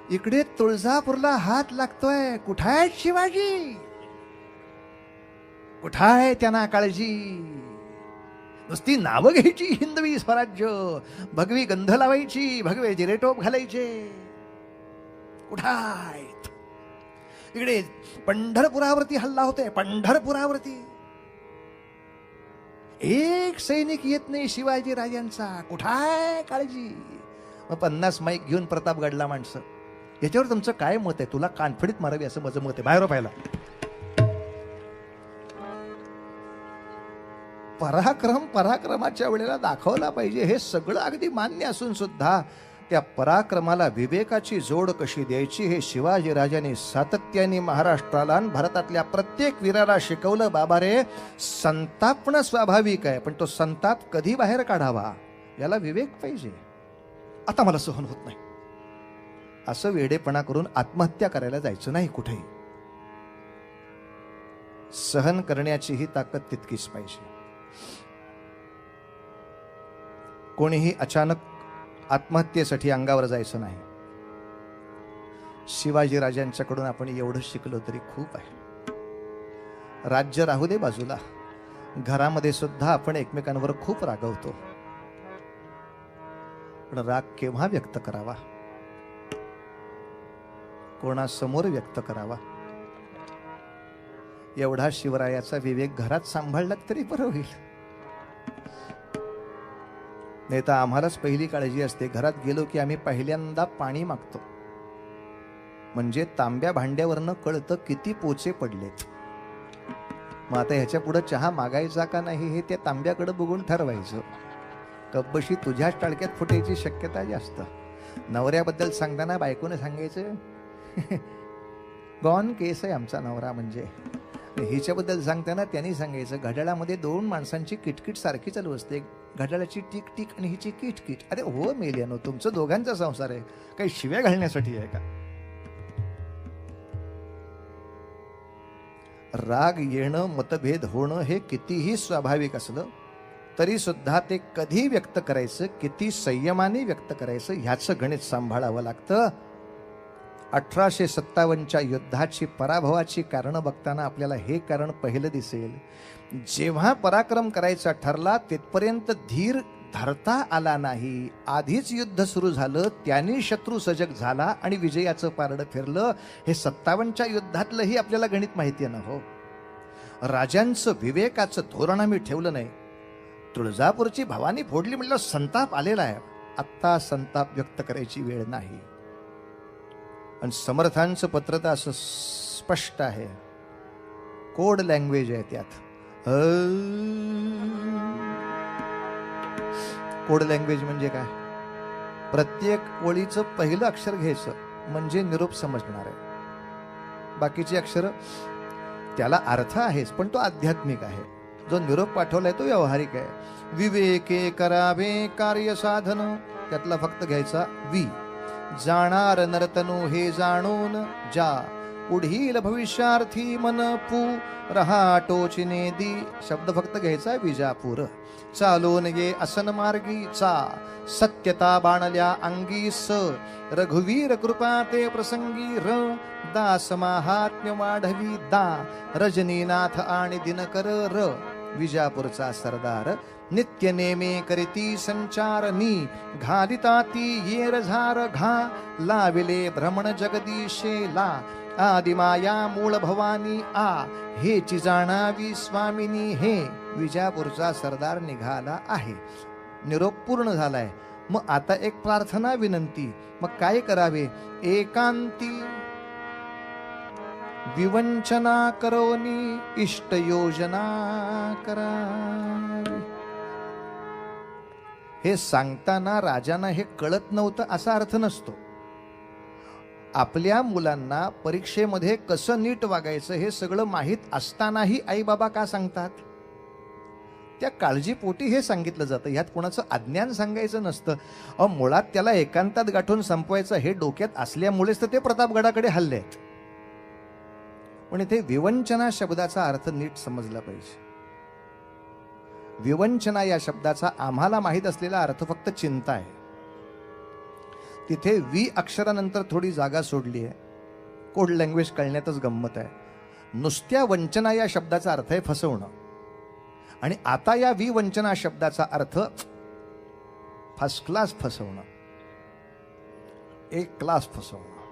इकडे तुळजापूरला हात लागतोय, कुठाय शिवाजी, कुठाय त्यांना काळजी. नुसती नावं घ्यायची, हिंदवी स्वराज्य, भगवी गंध लावायची, भगवे जिरेटोप घालायचे. कुठाय इकडे पंढरपुरावरती हल्ला होतोय, पंढरपुरावरती एक सैनिक येत नाही शिवाजी राजांचा, कुठाय काळजी. मग 50 माईक घेऊन प्रतापगडला माणसं. याच्यावर तुमचं काय मत आहे? तुला कानफडीत मारावी असं माझं मत आहे. बाहेर पाहिला पराक्रम पराक्रमाच्या वेळेला दाखवला पाहिजे, हे सगळं अगदी मान्य असून सुद्धा त्या पराक्रमाला विवेकाची जोड कशी द्यायची हे शिवाजी राजाने सातत्याने महाराष्ट्राला आणि भारतातल्या प्रत्येक वीराला शिकवलं. बाबा रे, संतापणं स्वाभाविक आहे, पण तो संताप कधी बाहेर काढावा याला विवेक पाहिजे. आता मला सहन होत नाही असं वेडेपणा करून आत्महत्या करायला जायचं नाही कुठेही. सहन करण्याची ही ताकद तितकीच पाहिजे. कोणीही अचानक आत्महत्येसाठी अंगावर जायचं नाही. शिवाजी राजांच्याकडून आपण एवढं शिकलो तरी खूप आहे. राज्य राहू दे बाजूला, घरामध्ये सुद्धा आपण एकमेकांवर खूप रागवतो. पण राग केव्हा व्यक्त करावा, कोणासमोर व्यक्त करावा, एवढा शिवरायाचा विवेक घरात सांभाळला तरी बरं होईल. नाही तर आम्हालाच पहिली काळजी असते. घरात गेलो की आम्ही पहिल्यांदा पाणी मागतो, म्हणजे तांब्या भांड्यावरनं कळतं किती पोचे पडलेत. मग आता ह्याच्या पुढे चहा मागायचा का नाही हे त्या तांब्याकडे बघून ठरवायचं. कब्बशी तुझ्याच टाळक्यात फुटायची शक्यता जास्त. नवऱ्याबद्दल सांगताना बायकोने सांगायचं गॉन केस आहे आमचा नवरा. म्हणजे हिच्याबद्दल सांगताना त्यांनी सांगायचं घड्याळामध्ये 2 माणसांची किटकिट सारखी चालू असते, घड्याळाची टिक टिक आणि हिची किटकिट. अरे हो मेल्यानो, तुमचं दोघांचा संसार आहे, काही शिव्या घालण्यासाठी आहे का? राग येणं, मतभेद होणं हे कितीही स्वाभाविक असलं तरी सुद्धा ते कधी व्यक्त करायचं, किती संयमाने व्यक्त करायचं ह्याचं गणित सांभाळावं लागतं. 1857च्या युद्धाची पराभवाची कारणं बघताना आपल्याला हे कारण पहिलं दिसेल. जेव्हा पराक्रम करायचा ठरला तिथपर्यंत धीर धरता आला नाही. आधीच युद्ध सुरू झालं, त्यांनी शत्रू सजग झाला आणि विजयाचं पारडं फिरलं. हे 57च्या युद्धातलंही आपल्याला गणित माहिती आहे ना हो. राजांचं विवेकाचं धोरण आम्ही ठेवलं नाही. तुळजापूरची भवानी फोडली म्हटलं संताप आलेला आहे. आत्ता संताप व्यक्त करायची वेळ नाही. आणि समर्थांचं पत्र तर असं स्पष्ट आहे, कोड लँग्वेज आहे त्यात. कोड लँग्वेज म्हणजे काय? प्रत्येक ओळीचं पहिलं अक्षर घ्यायचं म्हणजे निरोप समजणार आहे. बाकीची अक्षर त्याला अर्थ आहेच पण तो आध्यात्मिक आहे. जो निरोप पाठवलाय तो व्यावहारिक आहे. विवेके करावे कार्य साधन, त्यातला फक्त घ्यायचा वि. जाणार नर्तनो हे जाणून जा, पुढील भविष्यार्थी मन पू रहा टोचने दी. शब्द फक्त घ्यायचा विजापूर. चालून ये असन मार्गी चा, सत्यता बाणल्या अंगी स. रघुवीर कृपा ते प्रसंगी र, दास महात्म्य वाढवी दा. रजनीनाथ आणि दिनकर र, विजापूरचा सरदार. नित्य नेमे करीती संचारनी, घालिताती येर झार घा. लाविले भ्रमण जगदीशेला, आदिमाया मूळ भवानी आ हेची जाणावी स्वामिनी हे विजापूरचा सरदार निघाला आहे. निरोप पूर्ण झालाय. मग आता एक प्रार्थना विनंती. मग काय करावे? एकांती विवंचना करोनी इष्ट योजना करावी. हे सांगताना राजांना हे कळत नव्हतं असा अर्थ नसतो. आपल्या मुलांना परीक्षेमध्ये कसं नीट वागायचं हे सगळं माहीत असतानाही आई बाबा का सांगतात? त्या काळजीपोटी हे सांगितलं जातं. ह्यात कोणाचं अज्ञान सांगायचं नसतं. मुळात त्याला एकांतात गाठून संपवायचं हे डोक्यात असल्यामुळेच तर ते प्रतापगडाकडे हल्ले. पण इथे विवंचना शब्दाचा अर्थ नीट समजला पाहिजे. विवंचना या शब्दाचा आम्हाला माहीत असलेला अर्थ फक्त चिंता आहे. तिथे वी अक्षरानंतर थोडी जागा सोडली आहे. कोड लँग्वेज कळण्यातच गंमत आहे. नुसत्या वंचना या शब्दाचा अर्थ आहे फसवणं. आणि आता या विवंचना शब्दाचा अर्थ फर्स्ट क्लास फसवणं, एक क्लास फसवणं,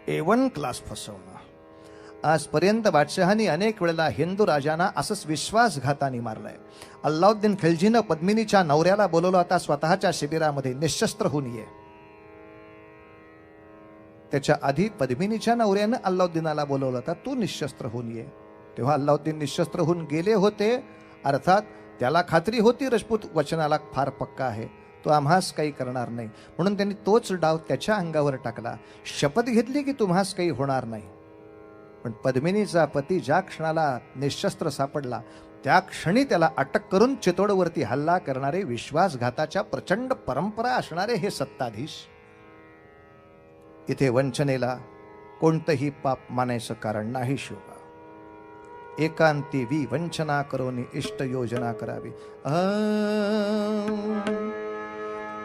A1 क्लास फसवणं. आजपर्यंत बादशहानी अनेक वेळेला हिंदू राजांना असंच विश्वासघाताने मारलंय. अल्लाउद्दीन खिलजीनं पद्मिनीच्या नवऱ्याला बोलवलं होता स्वतःच्या शिबिरामध्ये, निशस्त्र होऊन ये. त्याच्या आधी पद्मिनीच्या नवऱ्यानं अल्लाउद्दीनाला बोलवलं होता, तू निशस्त्र होऊन ये. तेव्हा अल्लाउद्दीन निशस्त्र होऊन गेले होते. अर्थात त्याला खात्री होती राजपूत वचनाला फार पक्का आहे, तो आम्हास काही करणार नाही. म्हणून त्यांनी तोच डाव त्याच्या अंगावर टाकला. शपथ घेतली की तुम्हास काही होणार नाही. पण पद्मिनीचा पती ज्या क्षणाला निशस्त्र सापडला त्या क्षणी त्याला अटक करून चितोडवरती हल्ला करणारे, विश्वासघाताच्या प्रचंड परंपरा असणारे हे सत्ताधीश. इथे वंचनेला कोणतंही पाप मानायचं कारण नाही. शोभा एकांती वी वंचना करोनी इष्ट योजना करावी.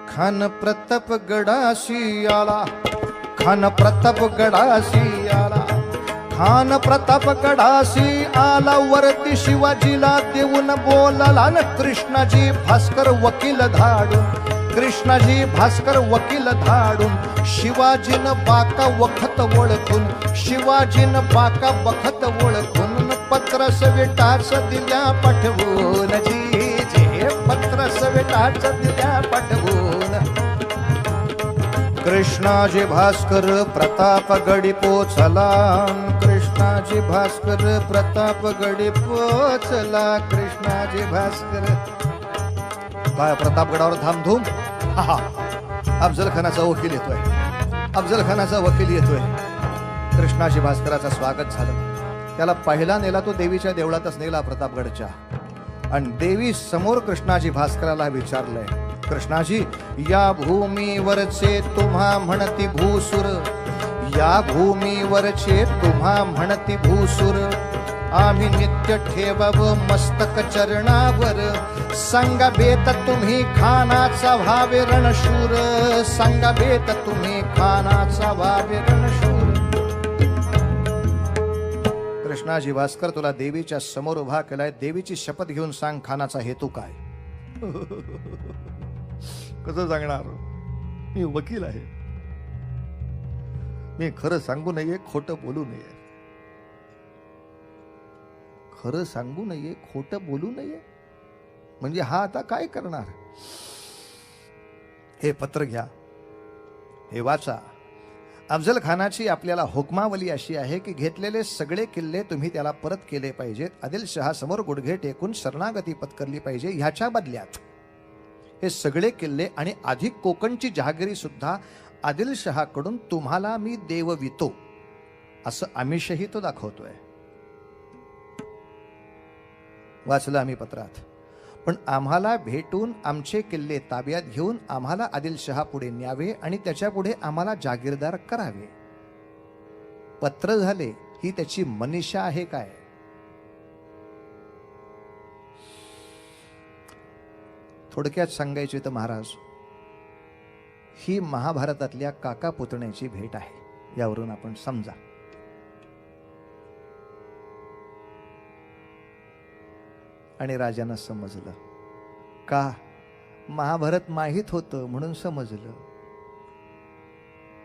खान प्रताप गडाशी आला, खान प्रताप गडाशी आला, खान प्रताप गडाशी आला. वरती शिवाजीला देऊन बोलला न कृष्णाजी भास्कर वकील धाडून, कृष्णाजी भास्कर वकील धाडून. शिवाजीनं बाका वखत ओळखून, शिवाजीनं बाका वखत ओळखून. पत्र सवेटाच दिल्या पाठवून, जी पत्र सवेटाच दिल्या पाठवून. कृष्णाजी भास्कर प्रतापगडी पोचला, कृष्णाजी भास्कर प्रतापगडी पोचला. कृष्णाजी भास्कर काय प्रतापगडावर धामधूम. अफजल खानाचा वकील येतोय, अफजल खानाचा वकील येतोय. कृष्णाजी भास्कराचं स्वागत झालं. त्याला पहिला नेला तो देवीच्या देवळातच नेला प्रतापगडच्या. आणि देवी समोर कृष्णाजी भास्कराला विचारलंय, कृष्णाजी या भूमीवरचे तुम्हा म्हणती भूसुर, या भूमीवरचे तुम्हा म्हणती भूसुर. आम्ही नित्य ठेवाव मस्तक चरणावर. सांगा बेत तुम्ही खानाचा व्हावे रणशूर, सांगा बेत तुम्ही खानाचा व्हावे रणशूर. कृष्णाजी भास्कर तुला देवीच्या समोर उभा केलाय. देवीची शपथ घेऊन सांग खानाचा हेतू काय. कसं सांगणार? मी वकील आहे. मी खरं सांगू नये, खोटं बोलू नये. खरं सांगू नये, खोटं बोलू नये म्हणजे हा आता काय करणार? हे पत्र घ्या, हे वाचा. अफजल खानाची आपल्याला हुकमावली अशी आहे की घेतलेले सगळे किल्ले तुम्ही त्याला परत केले पाहिजेत. आदिलशहा समोर गुडघे टेकून शरणागती पत्करली पाहिजे. ह्याच्या बदल्यात हे सगळे किल्ले आणि अधिक कोकणची जहागिरी सुद्धा आदिलशहाकडून तुम्हाला मी देववितो असं आमिषही तो दाखवतोय. वाचलं आम्ही पत्रात. पण आम्हाला भेटून आमचे किल्ले ताब्यात घेऊन आम्हाला आदिलशहा पुढे न्यावे आणि त्याच्या पुढे आम्हाला जागीरदार करावे. पत्र झाले ही त्याची मनीषा आहे काय? थोडक्यात सांगायचे तर महाराज, ही महाभारतातल्या काका पुतण्याची भेट आहे. यावरून आपण समजा. आणि राजांना समजलं. का? महाभारत माहीत होतं म्हणून समजलं.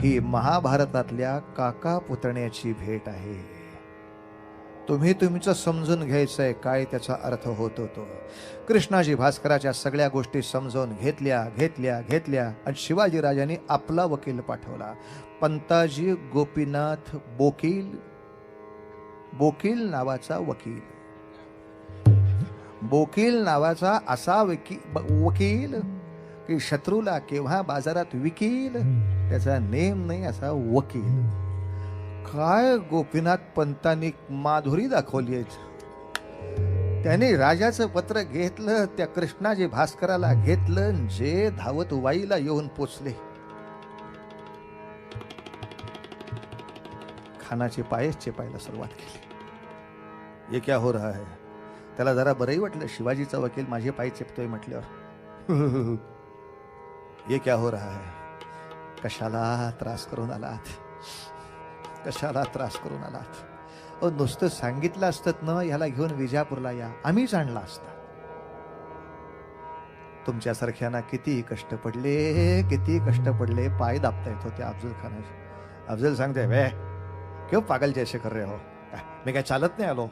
ही महाभारतातल्या काका पुतण्याची भेट आहे. तुम्ही तुमचं समजून घ्यायचंय काय त्याचा अर्थ होतो तो. कृष्णाजी भास्कराच्या सगळ्या गोष्टी समजून घेतल्या आणि शिवाजी राजांनी आपला वकील पाठवला. पंताजी गोपीनाथ बोकील नावाचा वकील. बोकील नावाचा असा वकील की शत्रूला केव्हा बाजारात विकील त्याचा नेम नाही असा वकील. काय गोपीनाथ पंतांनी माधुरी दाखवली. त्यांनी राजाचं पत्र घेतलं, त्या कृष्णाजी भास्कराला घेतलं, जे धावत वाईला येऊन पोचले. खानाचे पायच चेपायला सुरुवात केली. ये क्या हो रहा है. त्याला जरा बरंही वाटलं, शिवाजीचा वकील माझे पाय चेपतोय म्हटल्यावर. ये क्या हो रहा है. कशाला त्रास करून आलात, कशाला त्रास करून आलात. नुसतं सांगितलं असतं ना, ह्याला घेऊन विजापूरला या, आम्हीच आणला असता. तुमच्यासारख्यांना किती कष्ट पडले, पाय दाबता येत होते अफजल खानाचे. अफजल सांगते, वे क्यों पागल जैसे कर रहे हो. मी काय चालत नाही आलो,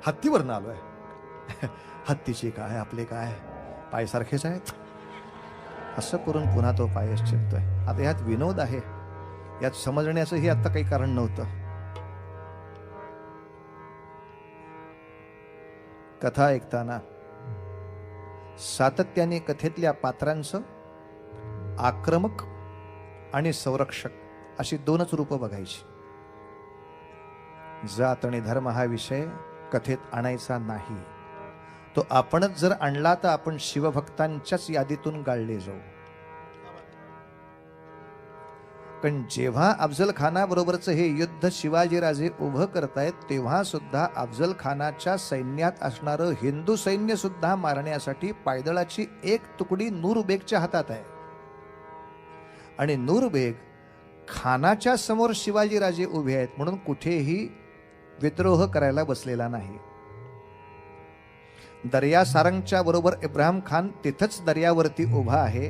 हत्तीवरनं आलोय. हत्तीची काय आपले काय, पाय सारखेच आहेत. असं करून पुन्हा तो पायच चिरतोय. आता यात विनोद आहे, यात समजण्याचंही आता काही कारण नव्हतं. कथा ऐकताना सातत्याने कथेतल्या पात्रांचं आक्रमक आणि संरक्षक अशी दोनच रूपं बघायची. जात आणि धर्म हा विषय कथेत आणायचा नाही. तो आपणच जर आणला तर आपण शिवभक्तांच्याच यादीतून गाळले जाऊ. पण जेव्हा अफजल खानाबरोबरचं हे युद्ध शिवाजीराजे उभं करतायत, तेव्हा सुद्धा अफजल खानाच्या सैन्यात असणारं हिंदू सैन्य सुद्धा मारण्यासाठी पायदळाची एक तुकडी नूरबेगच्या हातात आहे. आणि नूरबेग खानाच्या समोर शिवाजीराजे उभे आहेत म्हणून कुठेही विद्रोह करायला बसलेला नाही. दर्या सारंगच्या बरोबर इब्राहिम खान तिथंच दर्यावरती उभा आहे.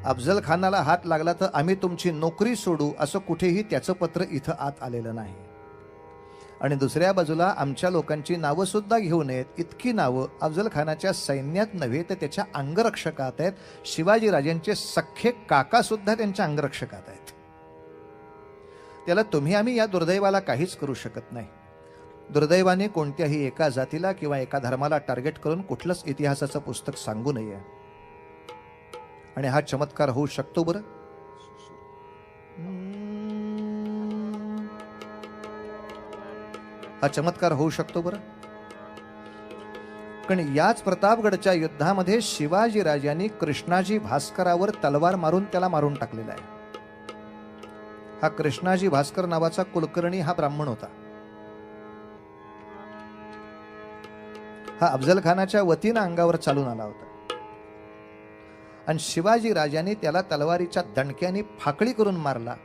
अफजल खानाला हात लागला तर आम्ही तुमची नोकरी सोडू असं कुठेही त्याचं पत्र इथं आत आलेलं नाही. आणि दुसऱ्या बाजूला आमच्या लोकांची नावं सुद्धा घेऊ नयेत इतकी नावं अफजल खानाच्या सैन्यात नव्हे तर त्याच्या अंगरक्षकात आहेत. शिवाजीराजांचे सख्खे काका सुद्धा त्यांच्या अंगरक्षकात आहेत. त्याला तुम्ही आम्ही या दुर्दैवाला काहीच करू शकत नाही. दुर्दैवाने कोणत्याही एका जातीला किंवा एका धर्माला टार्गेट करून कुठलंच इतिहासाचं पुस्तक सांगू नये. आणि हा चमत्कार होऊ शकतो बरं. हा चमत्कार होऊ शकतो बरं. पण याच प्रतापगडच्या युद्धामध्ये शिवाजी राजांनी कृष्णाजी भास्करावर तलवार मारून त्याला मारून टाकलेला आहे. हा कृष्णाजी भास्कर नावाचा कुलकर्णी हा ब्राह्मण होता. हा अफजल खानाच्या वतीनं अंगावर चालून आला होता. आणि शिवाजी राजांनी त्याला तलवारीच्या दणक्याने फाकळी करून मारला.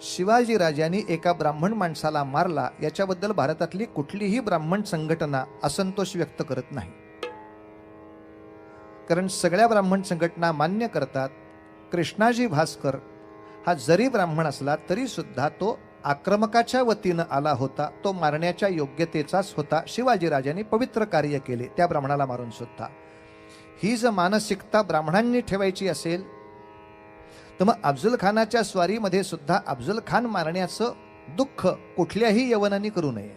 शिवाजी राजांनी एका ब्राह्मण माणसाला मारला याच्याबद्दल भारतातली कुठलीही ब्राह्मण संघटना असंतोष व्यक्त करत नाही. कारण सगळ्या ब्राह्मण संघटना मान्य करतात कृष्णाजी भास्कर हा जरी ब्राह्मण असला तरी सुद्धा तो आक्रमकाच्या वतीनं आला होता. तो मारण्याच्या योग्यतेचाच होता. शिवाजी राजांनी पवित्र कार्य केले त्या ब्राह्मणाला मारून सुद्धा. ही जर मानसिकता ब्राह्मणांनी ठेवायची असेल तर मग अफजल खानाच्या स्वारीमध्ये सुद्धा अफजल खान मारण्याचं दुःख कुठल्याही यवनांनी करू नये.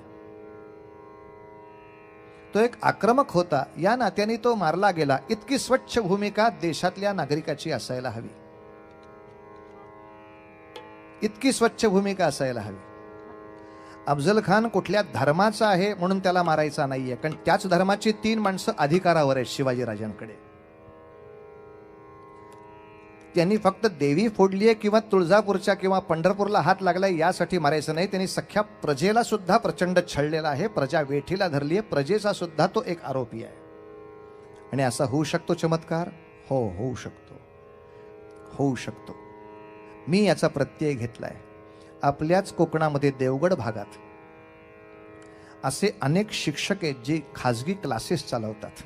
तो एक आक्रमक होता या नात्याने तो मारला गेला. इतकी स्वच्छ भूमिका देशातल्या नागरिकाची असायला हवी. इतकी स्वच्छ भूमिका असायला हवी. अफजल खान कुठल्या धर्माचा आहे म्हणून त्याला मारायचा नाहीये. कारण त्याच धर्माची 3 माणसं अधिकारावर आहेत शिवाजी राजांकडे. त्यांनी फक्त देवी फोडलीये किंवा तुळजापूरच्या किंवा पंढरपूरला हात लागलाय यासाठी मारायचं नाही. त्यांनी सख्या प्रजेला सुद्धा प्रचंड छळलेला आहे. प्रजा वेठीला धरलीये. प्रजेचा सुद्धा तो एक आरोपी आहे. आणि असा होऊ शकतो चमत्कार. हो, होऊ शकतो, होऊ शकतो. मी याचा प्रत्यय घेतलाय. आपल्याच कोकणामध्ये देवगड भागात असे अनेक शिक्षक आहेत जे खाजगी क्लासेस चालवतात.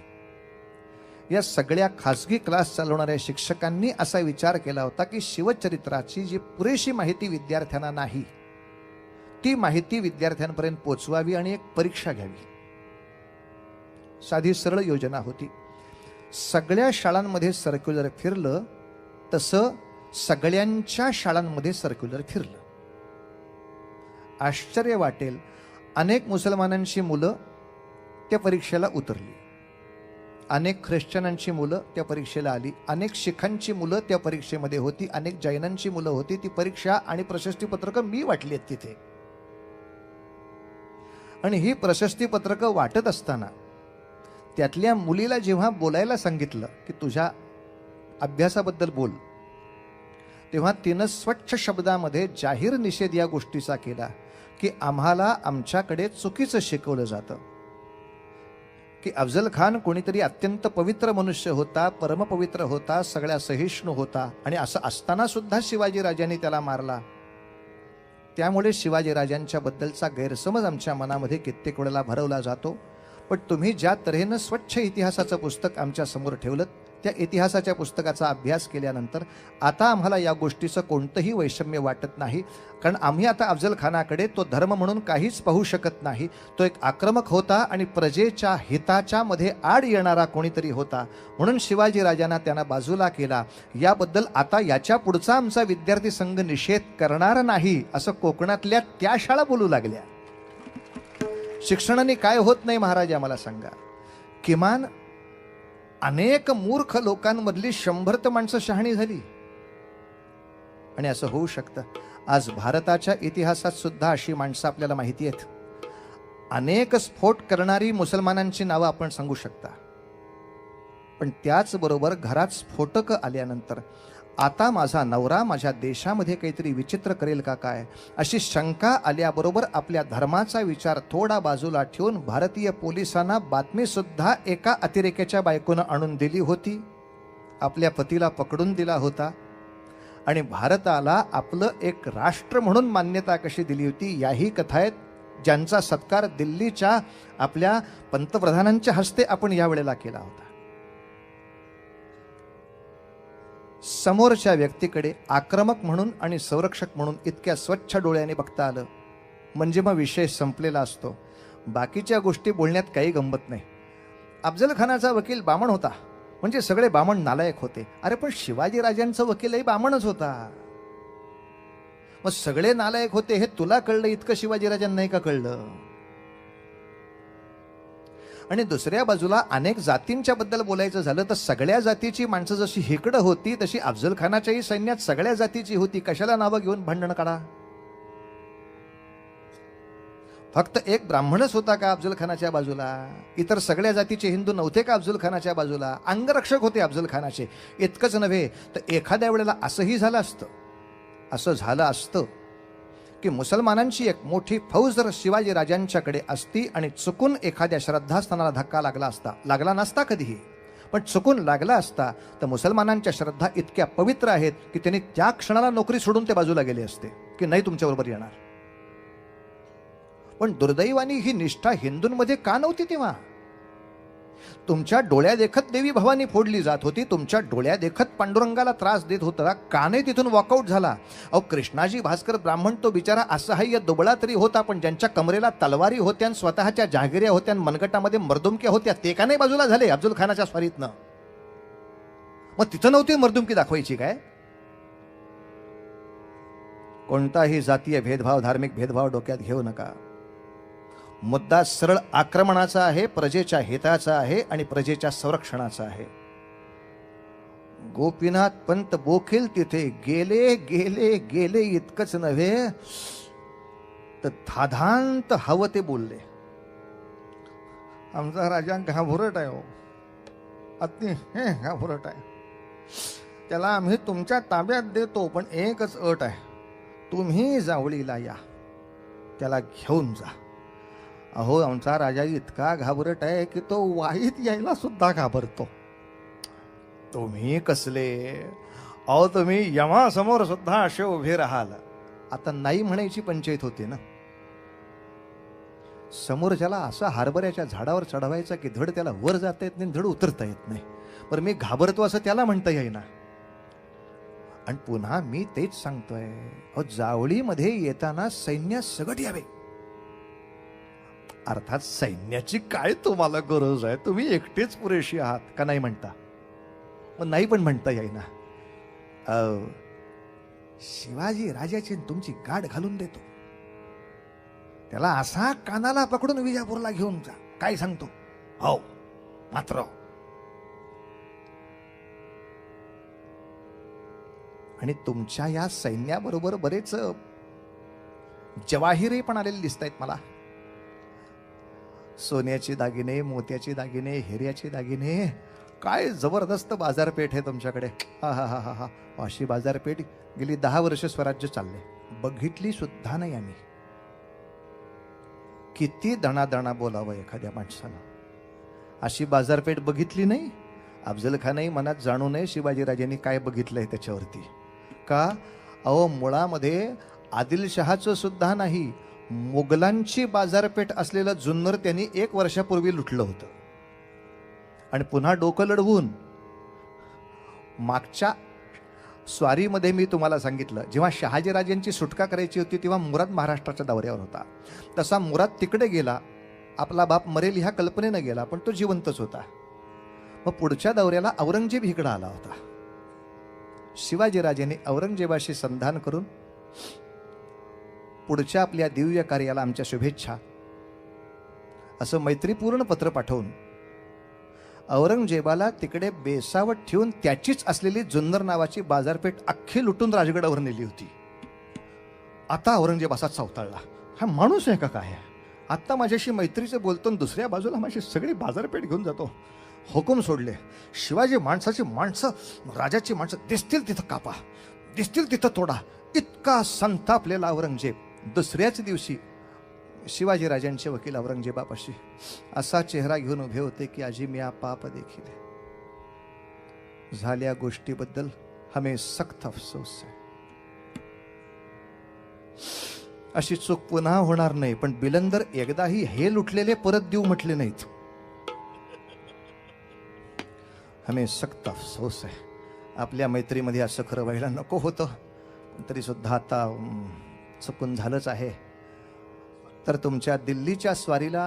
या सगळ्या खासगी क्लास चालवणाऱ्या शिक्षकांनी असा विचार केला होता की शिवचरित्राची जी पुरेशी माहिती विद्यार्थ्यांना नाही ती माहिती विद्यार्थ्यांपर्यंत पोचवावी आणि एक परीक्षा घ्यावी. साधी सरळ योजना होती. सगळ्या शाळांमध्ये सर्क्युलर फिरलं तसं सगळ्यांच्या शाळांमध्ये सर्क्युलर फिरलं. आश्चर्य वाटेल, अनेक मुसलमानांची मुलं त्या परीक्षेला उतरली, अनेक ख्रिश्चनांची मुलं त्या परीक्षेला आली, अनेक शिखांची मुलं त्या परीक्षेमध्ये होती, अनेक जैनांची मुलं होती. ती परीक्षा आणि प्रशस्तीपत्रकं मी वाटली आहेत तिथे. आणि ही प्रशस्तीपत्रकं वाटत असताना त्यातल्या मुलीला जेव्हा बोलायला सांगितलं की तुझ्या अभ्यासाबद्दल बोल, तेव्हा तिनं स्वच्छ शब्दामध्ये जाहीर निषेध या गोष्टीचा केला की आम्हाला आमच्याकडे चुकीचं शिकवलं जातं, की अफजल खान कोणीतरी अत्यंत पवित्र मनुष्य होता, परमपवित्र होता, सगळ्या सहिष्णू होता, आणि असं असताना सुद्धा शिवाजीराजांनी त्याला मारला. त्यामुळे शिवाजीराजांच्या बद्दलचा गैरसमज आमच्या मनामध्ये कित्येक वेळेला भरवला जातो. पण तुम्ही ज्या तऱ्हेनं स्वच्छ इतिहासाचं पुस्तक आमच्या समोर ठेवलं, त्या इतिहासाच्या पुस्तकाचा अभ्यास केल्यानंतर आता आम्हाला या गोष्टीचं कोणतंही वैषम्य वाटत नाही. कारण आम्ही आता अफजल खानाकडे तो धर्म म्हणून काहीच पाहू शकत नाही. तो एक आक्रमक होता आणि प्रजेच्या हिताच्या मध्ये आड येणारा कोणीतरी होता, म्हणून शिवाजीराजांना त्यांना बाजूला केला. याबद्दल आता याच्या पुढचा आमचा विद्यार्थी संघ निषेध करणार नाही, असं कोकणातल्या त्या शाळा बोलू लागल्या. शिक्षणाने काय होत नाही महाराज आम्हाला सांगा. किमान अनेक मूर्ख लोकांमधली 100 माणसं शहाणी झाली. आणि असं होऊ शकतं. आज भारताच्या इतिहासात सुद्धा अशी माणसं आपल्याला माहिती आहेत. अनेक स्फोट करणारी मुसलमानांची नावं आपण सांगू शकता. पण त्याचबरोबर घरात स्फोटकं आल्यानंतर आता माझा नवरा माझ्या देशामध्ये काहीतरी विचित्र करेल का काय, अशी शंका आल्याबरोबर आपल्या धर्माचा विचार थोडा बाजूला ठेवून भारतीय पोलिसांना बातमी सुद्धा एका अतिरेक्याच्या बायकोनं आणून दिली होती. आपल्या पतीला पकडून दिला होता आणि भारताला आपलं एक राष्ट्र म्हणून मान्यता कशी दिली होती याही कथा आहेत, ज्यांचा सत्कार दिल्लीच्या आपल्या पंतप्रधानांच्या हस्ते आपण यावेळेला केला होता. समोरच्या व्यक्तीकडे आक्रमक म्हणून आणि संरक्षक म्हणून इतक्या स्वच्छ डोळ्याने बघता आलं म्हणजे मग विषय संपलेला असतो. बाकीच्या गोष्टी बोलण्यात काही गंमत नाही. अफजल खानाचा वकील बामण होता म्हणजे सगळे बामण नालायक होते. अरे पण शिवाजीराजांचा वकीलही बामणच होता. मग सगळे नालायक होते हे तुला कळलं, इतकं शिवाजीराजांना नाही का कळलं? आणि दुसऱ्या बाजूला अनेक जातींच्या बद्दल बोलायचं झालं तर सगळ्या जातीची माणसं जशी हिकडं होती तशी अफजल खानाच्याही सैन्यात सगळ्या जातीची होती. कशाला नावं घेऊन भांडण काढा? फक्त एक ब्राह्मणच होता का अफजल खानाच्या बाजूला? इतर सगळ्या जातीचे हिंदू नव्हते का अफजल खानाच्या बाजूला? अंगरक्षक होते अफजल खानाचे. इतकंच नव्हे तर एखाद्या वेळेला असंही झालं असतं, असं झालं असतं की मुसलमानांची एक मोठी फौज जर शिवाजी राजांच्याकडे असती आणि चुकून एखाद्या श्रद्धास्थानाला धक्का लागला असता, लागला नसता कधीही, पण चुकून लागला असता तर मुसलमानांच्या श्रद्धा इतक्या पवित्र आहेत की त्यांनी त्या क्षणाला नोकरी सोडून ते बाजूला गेले असते की नाही तुमच्याबरोबर येणार. पण दुर्दैवानी ही निष्ठा हिंदूंमध्ये का नव्हती तेव्हा? तुमच्या डोळ्या देखत देवी भवानी फोडली जात होती, तुमच्या डोळ्या देखत पांडुरंगाला त्रास देत होता, का नाही तिथून वॉकआउट झाला? अहो कृष्णाजी भास्कर ब्राह्मण तो बिचारा असहाय्य दुबळा तरी होता, पण ज्यांच्या कमरेला तलवारी होत्या आणि स्वतःच्या जहागिऱ्या होत्या आणि मनगटामध्ये मर्दुमक्या होत्या ते का नाही बाजूला झाले अफजल खानाच्या स्वारीतनं? मग तिथं नव्हती मर्दुमकी दाखवायची काय? कोणताही जातीय भेदभाव, धार्मिक भेदभाव डोक्यात घेऊ नका. मुद्दा सरळ आक्रमणाचा आहे, प्रजेच्या हिताचा आहे आणि प्रजेच्या संरक्षणाचा आहे. गोपीनाथ पंत बोखील तिथे गेले गेले गेले इतकंच नव्हे तर धाधांत हवं ते बोलले. आमचा राजा घाबरट आहे, हो अति घाबरट आहे, त्याला आम्ही तुमच्या ताब्यात देतो, पण एकच अट आहे, तुम्ही जावळीला या, त्याला घेऊन जा. अहो आमचा राजा इतका घाबरट आहे की तो वाईत यायला सुद्धा घाबरतो. तुम्ही कसले? अहो तुम्ही यमासमोर सुद्धा असे उभे राहाल. आता नाही म्हणायची पंचायत होते ना. समोरच्याला असा हरभऱ्याच्या झाडावर चढवायचा की धड त्याला वर जाता येत नाही, धड उतरता येत नाही. बरं मी घाबरतो असं त्याला म्हणता येईना. आणि पुन्हा मी तेच सांगतोय, अहो जावळीमध्ये येताना सैन्य सगट यावे. अर्थात सैन्याची काय तुम्हाला गरज आहे, तुम्ही एकटेच पुरेशी आहात का नाही म्हणता. मग नाही पण म्हणता येईना. शिवाजी राजाची तुमची गाठ घालून देतो, त्याला असा कानाला पकडून विजापूरला घेऊन जा. काय सांगतो. हो मात्र. आणि तुमच्या या सैन्याबरोबर बरेच जवाहिरे पण आलेले दिसत आहेत मला. सोन्याचे दागिने, मोत्याचे दागिने, हिऱ्याचे दागिने. काय जबरदस्त बाजारपेठ आहे तुमच्याकडे. हा हा हा हा हा. अशी बाजारपेठ गेली 10 वर्ष स्वराज्य चालले, बघितली सुद्धा नाही आम्ही. किती दणादणा बोलावं एखाद्या माणसानं. अशी बाजारपेठ बघितली नाही. अफजल खानही मनात जाणू नये शिवाजीराजांनी काय बघितलंय त्याच्यावरती. का अहो मुळामध्ये आदिलशहाचं सुद्धा नाही, मोगलांची बाजारपेठ असलेलं जुन्नर त्यांनी 1 वर्षापूर्वी लुटलं होतं. आणि पुन्हा डोकं लढवून मागच्या स्वारीमध्ये मी तुम्हाला सांगितलं, जेव्हा शहाजीराजांची सुटका करायची होती तेव्हा मुराद महाराष्ट्राच्या दौऱ्यावर होता. तसा मुराद तिकडे गेला, आपला बाप मरेल ह्या कल्पनेनं गेला, पण तो जिवंतच होता. मग पुढच्या दौऱ्याला औरंगजेब इकडे आला होता. शिवाजीराजांनी औरंगजेबाशी संधान करून पुढच्या आपल्या दिव्य कार्याला आमच्या शुभेच्छा असं मैत्रीपूर्ण पत्र पाठवून औरंगजेबाला तिकडे बेसावत ठेवून त्याचीच असलेली जुन्नर नावाची बाजारपेठ अख्खी लुटून राजगडावर नेली होती. आता औरंगजेब असा चवताळला, हा माणूस आहे का काय. आता माझ्याशी मैत्रीचं बोलतो, दुसऱ्या बाजूला माझी सगळी बाजारपेठ घेऊन जातो. हुकूम सोडले, शिवाजी माणसाची माणसं, राजाची माणसं दिसतील तिथं कापा, दिसतील तिथं तोडा. इतका संतापलेला औरंगजेब दुसऱ्याच दिवशी शिवाजीराजांचे वकील औरंगजेबापाशी असा चेहरा घेऊन उभे होते की अजी म्या पाप देखील. झाल्या गोष्टीबद्दल हमें सख्त अफसोस आहे. अशी चूक पुन्हा होणार नाही. पण बिलंदर एकदाही हे लुटलेले परत देऊ म्हटले नाहीत. हमें सख्त अफसोस आहे. आपल्या मैत्रीमध्ये असं खरं व्हायला नको होतं, तरी सुद्धा आता चुकून झालंच आहे. तर तुमच्या दिल्लीच्या स्वारीला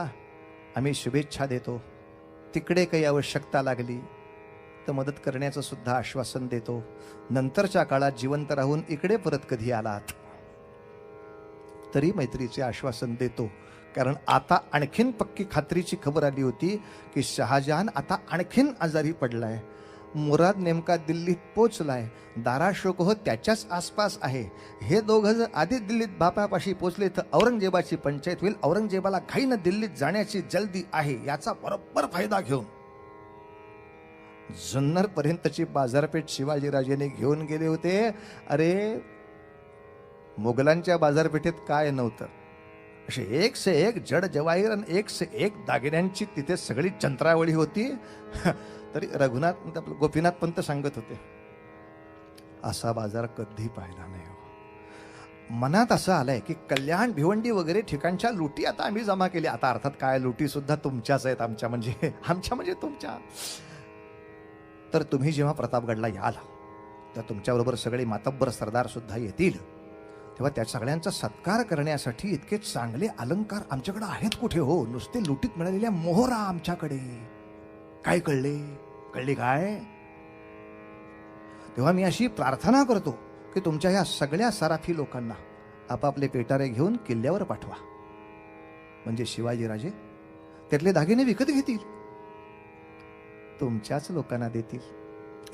आम्ही शुभेच्छा देतो. तिकडे काही आवश्यकता लागली तर मदत करण्याचं सुद्धा आश्वासन देतो. नंतरच्या काळात जिवंत राहून इकडे परत कधी आलात तरी मैत्रीचे आश्वासन देतो. कारण आता आणखीन पक्की खात्रीची खबर आली होती की शहाजहान आता आणखीन आजारी पडलाय. मुराद नेमका दिल्लीत पोचलाय, दाराशोकोह त्याच्याच आसपास आहे. हे दोघं जर आधी दिल्लीत बापापाशी पोचले तर औरंगजेबाची पंचायत होईल. औरंगजेबाला घाईनं दिल्लीत जाण्याची जल्दी आहे. याचा बरोबर फायदा घेऊन जुन्नर पर्यंतची बाजारपेठ शिवाजीराजेने घेऊन गेले होते. अरे मोगलांच्या बाजारपेठेत काय नव्हतं, असे एक से एक जड जवाहीर आणि एक से एक दागिन्यांची तिथे सगळी चंत्रावळी होती. तरी रघुनाथ गोपीनाथ पंत सांगत होते, असा बाजार कधी पाहिला नाही. मनात असं आलंय की कल्याण भिवंडी वगैरे ठिकाणच्या लुटी आता आम्ही जमा केली. आता अर्थात काय लुटी सुद्धा तुमच्याच आहेत, आमच्या म्हणजे तुमच्या. तर तुम्ही जेव्हा प्रतापगडला याल तर तुमच्याबरोबर सगळे मातब्बर सरदार सुद्धा येतील. तेव्हा त्या सगळ्यांचा सत्कार करण्यासाठी इतके चांगले अलंकार आमच्याकडे आहेत कुठे हो. नुसते लुटीत मिळालेल्या मोहरा आमच्याकडे. काय कळले काय. तेव्हा मी अशी प्रार्थना करतो की तुमच्या ह्या सगळ्या सराफी लोकांना आपापले पेटारे घेऊन किल्ल्यावर पाठवा. म्हणजे शिवाजीराजे त्यातले दागिने विकत घेतील, तुमच्याच लोकांना देतील.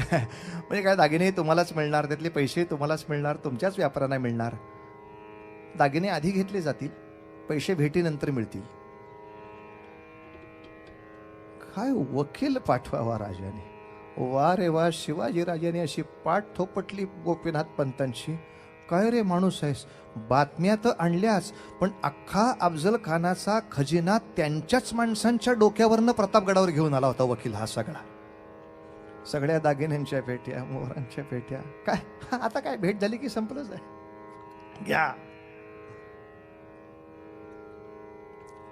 म्हणजे काय, दागिने तुम्हालाच मिळणार, त्यातले पैसे तुम्हालाच मिळणार, तुमच्याच व्यापाऱ्यांना मिळणार. दागिने आधी घेतले जातील, पैसे भेटीनंतर मिळतील. काय वकील पाठवावा राजाने. वा रे वा, शिवाजीराजाने अशी पाठ थोपटली गोपीनाथ पंतांची. काय रे माणूस आहेस. बातम्या तर आणल्याच, पण अख्खा अफजल खानाचा खजिना त्यांच्याच माणसांच्या डोक्यावरनं प्रतापगडावर घेऊन आला होता वकील हा सगळा. सगळ्या दागिन्यांच्या पेट्या, मोहरांच्या पेट्या. काय आता काय भेट झाली की संपलंच आहे. घ्या.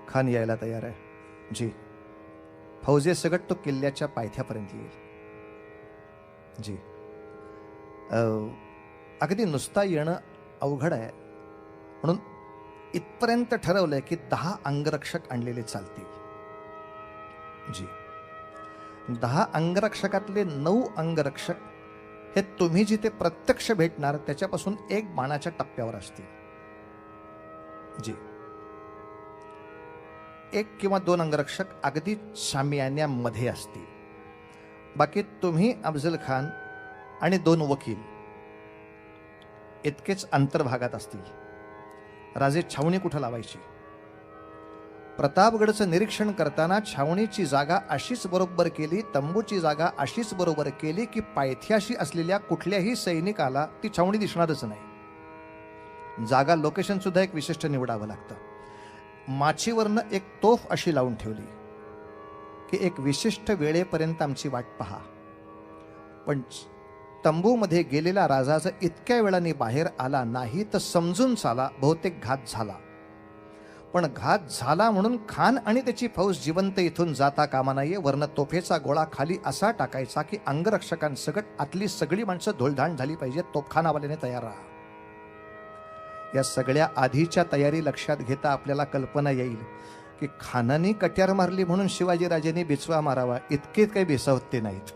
खान यायला तयार आहे जी. फौजे सगट तो किल्ल्याच्या पायथ्यापर्यंत येईल जी. अगदी नुसता येणं अवघड आहे म्हणून इथपर्यंत ठरवलंय की 10 अंगरक्षक आणलेले चालतील जी. 10 अंगरक्षकातले 9 अंगरक्षक हे तुम्ही जिथे प्रत्यक्ष भेटणार त्याच्यापासून 1 बाणाच्या टप्प्यावर असतील जी. 1 किंवा 2 अंगरक्षक अगदी शामियान्यामध्ये असतील. बाकी तुम्ही अफजल खान आणि 2 वकील इतकेच अंतर्भागात असतील. राजे छावणी कुठं लावायची? प्रतापगडचं निरीक्षण करताना छावणीची जागा अशीच बरोबर केली, तंबूची जागा अशीच बरोबर केली की पायथ्याशी असलेल्या कुठल्याही सैनिकाला ती छावणी दिसणारच नाही. जागा लोकेशन सुद्धा एक विशिष्ट निवडावं लागतं. माचीवरनं एक तोफ अशी लावून ठेवली की एक विशिष्ट वेळेपर्यंत आमची वाट पहा. पण तंबूमध्ये गेलेला राजा जर इतक्या वेळाने बाहेर आला नाही तर समजून चाला बहुतेक घात झाला. पण घात झाला म्हणून खान आणि त्याची फौज जिवंत इथून जाता कामा नाहीये. वरनं तोफेचा गोळा खाली असा टाकायचा की अंगरक्षकांसकट आतली सगळी माणसं धुळधाण झाली पाहिजे. तोफखानावाल्याने तयार राहा. या सगळ्या आधीच्या तयारी लक्षात घेता आपल्याला कल्पना येईल की खानाने कट्यार मारली म्हणून शिवाजीराजेंनी बिचवा मारावा इतके काही बेसावते नाहीत.